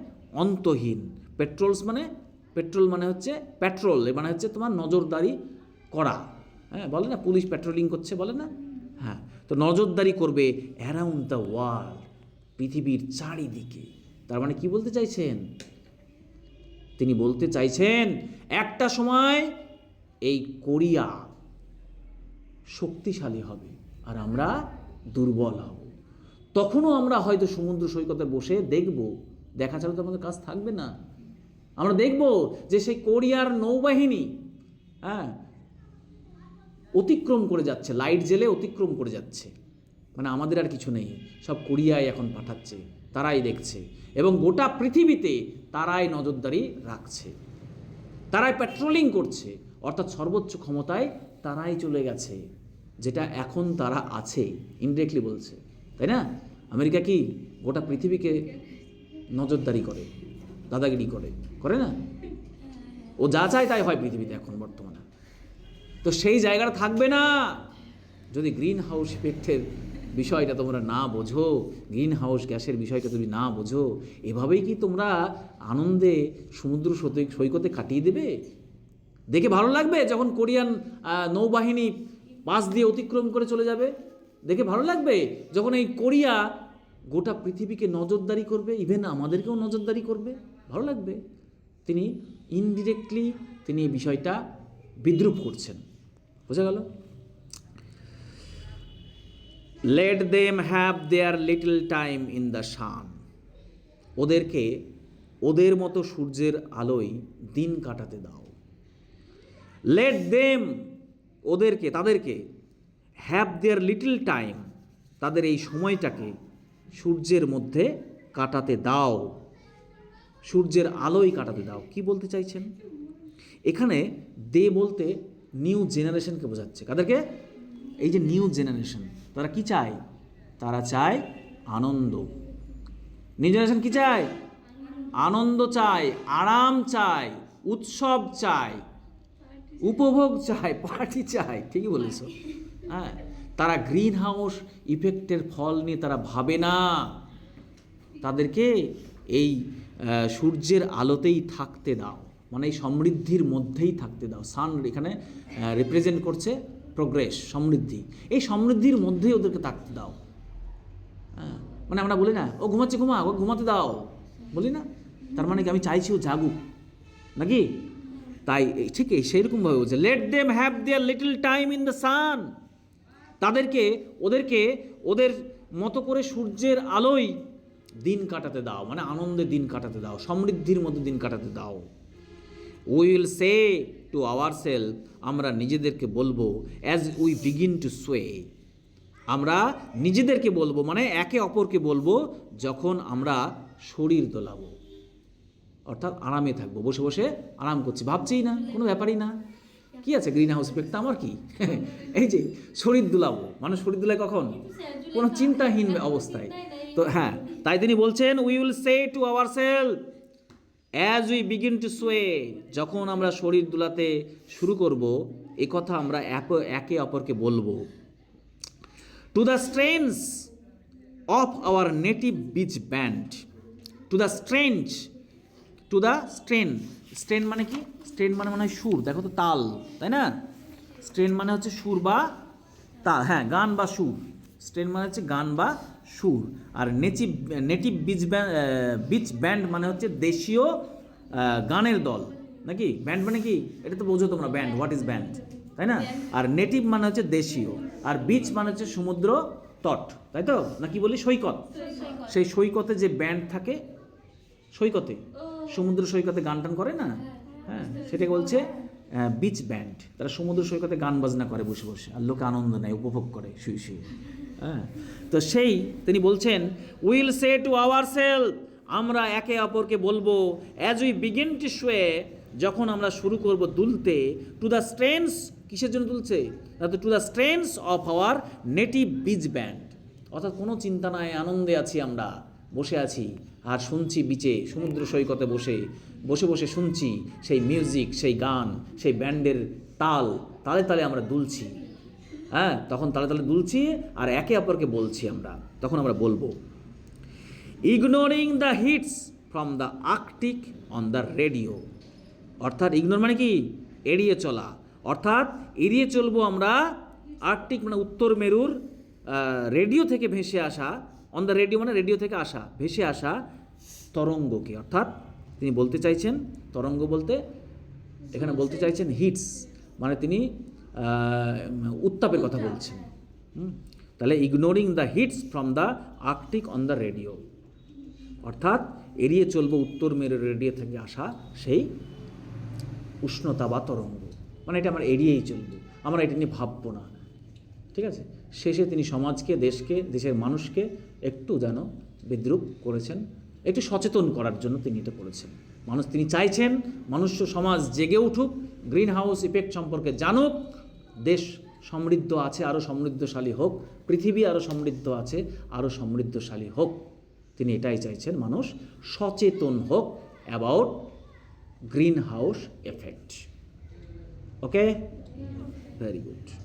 অন্তহীন, পেট্রোল মানে হচ্ছে পেট্রোল, মানে হচ্ছে তোমার নজরদারি করা। হ্যাঁ, বলে না পুলিশ পেট্রোলিং করছে, বলে না? হ্যাঁ, তো নজরদারি করবে অ্যারাউন্ড দ্য ওয়ার্ল্ড, পৃথিবীর চারিদিকে। তার মানে কি বলতে চাইছেন? তিনি বলতে চাইছেন একটা সময় এই কোরিয়া শক্তিশালী হবে আর আমরা দুর্বল হব। তখনও আমরা হয়তো সমুদ্র সৈকতে বসে দেখব, দেখা ছাড়া তো আমাদের কাজ থাকবে না। আমরা দেখব যে সেই কোরিয়ার নৌবাহিনী অতিক্রম করে যাচ্ছে, লাইট জেলে অতিক্রম করে যাচ্ছে, মানে আমাদের আর কিছু নেই, সব কোরিয়ায় এখন পাঠাচ্ছে, তারাই দেখছে, এবং গোটা পৃথিবীতে তারাই নজরদারি রাখছে, তারাই পেট্রোলিং করছে, অর্থাৎ সর্বোচ্চ ক্ষমতায় তারাই চলে গেছে, যেটা এখন তারা আছে, ইনডিরেক্টলি বলছে, তাই না? আমেরিকা কি গোটা পৃথিবীকে নজরদারি করে, দাদাগিরি করে, করে না? ও যা চায় তাই হয় পৃথিবীতে এখন বর্তমানে। তো সেই জায়গাটা থাকবে না যদি গ্রিন হাউস ইফেক্টের বিষয়টা তোমরা না বোঝো, গ্রিন হাউস গ্যাসের বিষয়টা তুমি না বোঝো। এভাবেই কি তোমরা আনন্দে সমুদ্র সৈকতে কাটিয়ে দেবে? দেখে ভালো লাগবে যখন কোরিয়ান নৌবাহিনী পাশ দিয়ে অতিক্রম করে চলে যাবে? দেখে ভালো লাগবে যখন এই কোরিয়া গোটা পৃথিবীকে নজরদারি করবে, ইভেন আমাদেরকেও নজরদারি করবে? ভালো লাগবে? তিনি ইনডিরেক্টলি তিনি এই বিষয়টা বিদ্রূপ করছেন। বোঝা গেল? Let them have their little time in the sun. ওদেরকে ওদের মতো সূর্যের আলোয় দিন কাটাতে দাও। লেট দেম, ওদেরকে, তাদেরকে, হ্যাভ দেয়ার লিটল টাইম, তাদের এই সময়টাকে সূর্যের মধ্যে কাটাতে দাও, সূর্যের আলোয় কাটাতে দাও। কি বলতে চাইছেন এখানে? দে বলতে নিউ জেনারেশনকে বোঝাচ্ছে। কাদেরকে? এই যে নিউ জেনারেশন, তারা কি চায়? তারা চায় আনন্দ। নিউ জেনারেশন কি চায়? আনন্দ চায়, আরাম চায়, উৎসব চায়, উপভোগ চায়, পার্টি চায়। ঠিকই বলেছ। হ্যাঁ, তারা গ্রিন হাউস ইফেক্টের ফল নিয়ে তারা ভাবে না। তাদেরকে এই সূর্যের আলোতেই থাকতে দাও, মানে এই সমৃদ্ধির মধ্যেই থাকতে দাও। সান এখানে রিপ্রেজেন্ট করছে প্রোগ্রেস, সমৃদ্ধি। এই সমৃদ্ধির মধ্যেই ওদেরকে থাকতে দাও। হ্যাঁ, মানে আমরা বলি না ও ঘুমাচ্ছে, ঘুমা, ও ঘুমাতে দাও, বলি না? তার মানে কি আমি চাইছি ও জাগুক নাকি? তাই ঠিক সেইরকমভাবে বলছে, let them have their little time in the sun. তাদেরকে, ওদেরকে ওদের মতো করে সূর্যের আলোয় দিন কাটাতে দাও, মানে আনন্দে দিন কাটাতে দাও, সমৃদ্ধির মধ্যে দিন কাটাতে দাও। We will say to our self, আমরা নিজেদেরকে বলবো, as we begin to sow, আমরা নিজেদেরকে বলবো, মানে একে অপরকে বলবো যখন আমরা শরীর দোলাবো, অর্থাৎ আরামে থাকবো, বসে বসে আরাম করছি, ভাবছিই না, কোনো ব্যাপারই না, কি আছে গ্রিন হাউস ইফেক্টটা আমার কি? এই যে শরীর দুলাবো, মানুষ শরীর দুলায় কখন? কোনো চিন্তাহীন অবস্থায়। তো হ্যাঁ, তাই তিনি বলছেন we will say to our self as we begin to sow, যখন আমরা শরীর দুলাতে শুরু করব, এ কথা আমরা একে অপরকে বলবো। To the strains of our native beach band, to the strange, to the strain, strain মানে কি? স্ট্রেন মানে মনে হয় সুর, দেখো তো তাল, তাই না? স্ট্রেন মানে হচ্ছে সুর বা তাল, হ্যাঁ, গান বা সুর। স্ট্রেন মানে হচ্ছে গান বা সুর। আর নেটিভ বিচ ব্যান্ড মানে হচ্ছে দেশীয় গানের দল, নাকি? ব্যান্ড মানে কি? এটা তো বোঝো তোমরা, ব্যান্ড, হোয়াট ইজ ব্যান্ড, তাই না? আর নেটিভ মানে হচ্ছে দেশীয়, আর বিচ মানে হচ্ছে সমুদ্র তট, তাই তো? না কি বলি, সৈকত। সেই সৈকতে যে ব্যান্ড থাকে, সৈকতে, সমুদ্র সৈকতে গান টান করে না, হ্যাঁ, সেটাকে বলছে বিচ ব্যান্ড। তারা সমুদ্র সৈকতে গান বাজনা করে বসে বসে, আর লোকে আনন্দ নেয়, উপভোগ করে শুয়ে শুয়ে। হ্যাঁ, তো সেই তিনি বলছেন will say to our self, আমরা একে অপরকে বলবো, as we begin to sow, যখন আমরা শুরু করব দুলতে, টু দ্য স্ট্রেন্স, কিসের জন্য তুলছে? To the strains of our native beach band, অর্থাৎ কোনো চিন্তা নাই, আনন্দে আছি, আমরা বসে আছি আর শুনছি বিচে, সমুদ্র সৈকতে বসে বসে বসে শুনছি সেই মিউজিক, সেই গান, সেই ব্যান্ডের তাল, তালে তালে আমরা দুলছি। হ্যাঁ, তখন তালে তালে দুলছি আর একে অপরকে বলছি আমরা, তখন আমরা বলবো, ignoring the heats from the Arctic on the radio, অর্থাৎ ইগনোর মানে কি? এড়িয়ে চলা, অর্থাৎ এড়িয়ে চলবো আমরা আর্কটিক মানে উত্তর মেরুর রেডিও থেকে ভেসে আসা, অন দ্য রেডিও মানে রেডিও থেকে আসা, ভেসে আসা তরঙ্গকে। অর্থাৎ তিনি বলতে চাইছেন, তরঙ্গ বলতে এখানে বলতে চাইছেন হিটস, মানে তিনি উত্তাপের কথা বলছেন। তাহলে ignoring the heats from the Arctic on the radio, অর্থাৎ এড়িয়ে চলবো উত্তর মেরুর রেডিও থেকে আসা সেই উষ্ণতা বা তরঙ্গ, মানে এটা আমরা এড়িয়েই চলবো, আমরা এটা নিয়ে ভাববো না, ঠিক আছে? শেষে তিনি সমাজকে, দেশকে, দেশের মানুষকে একটু যেন বিদ্রুপ করেছেন, একটু সচেতন করার জন্য তিনি এটা করেছেন। তিনি চাইছেন মনুষ্য সমাজ জেগে উঠুক, গ্রিন হাউস ইফেক্ট সম্পর্কে জানুক, দেশ সমৃদ্ধ আছে আরও সমৃদ্ধশালী হোক, পৃথিবী আরও সমৃদ্ধ আছে আরও সমৃদ্ধশালী হোক। তিনি এটাই চাইছেন, মানুষ সচেতন হোক about green house effect. Okay, very good.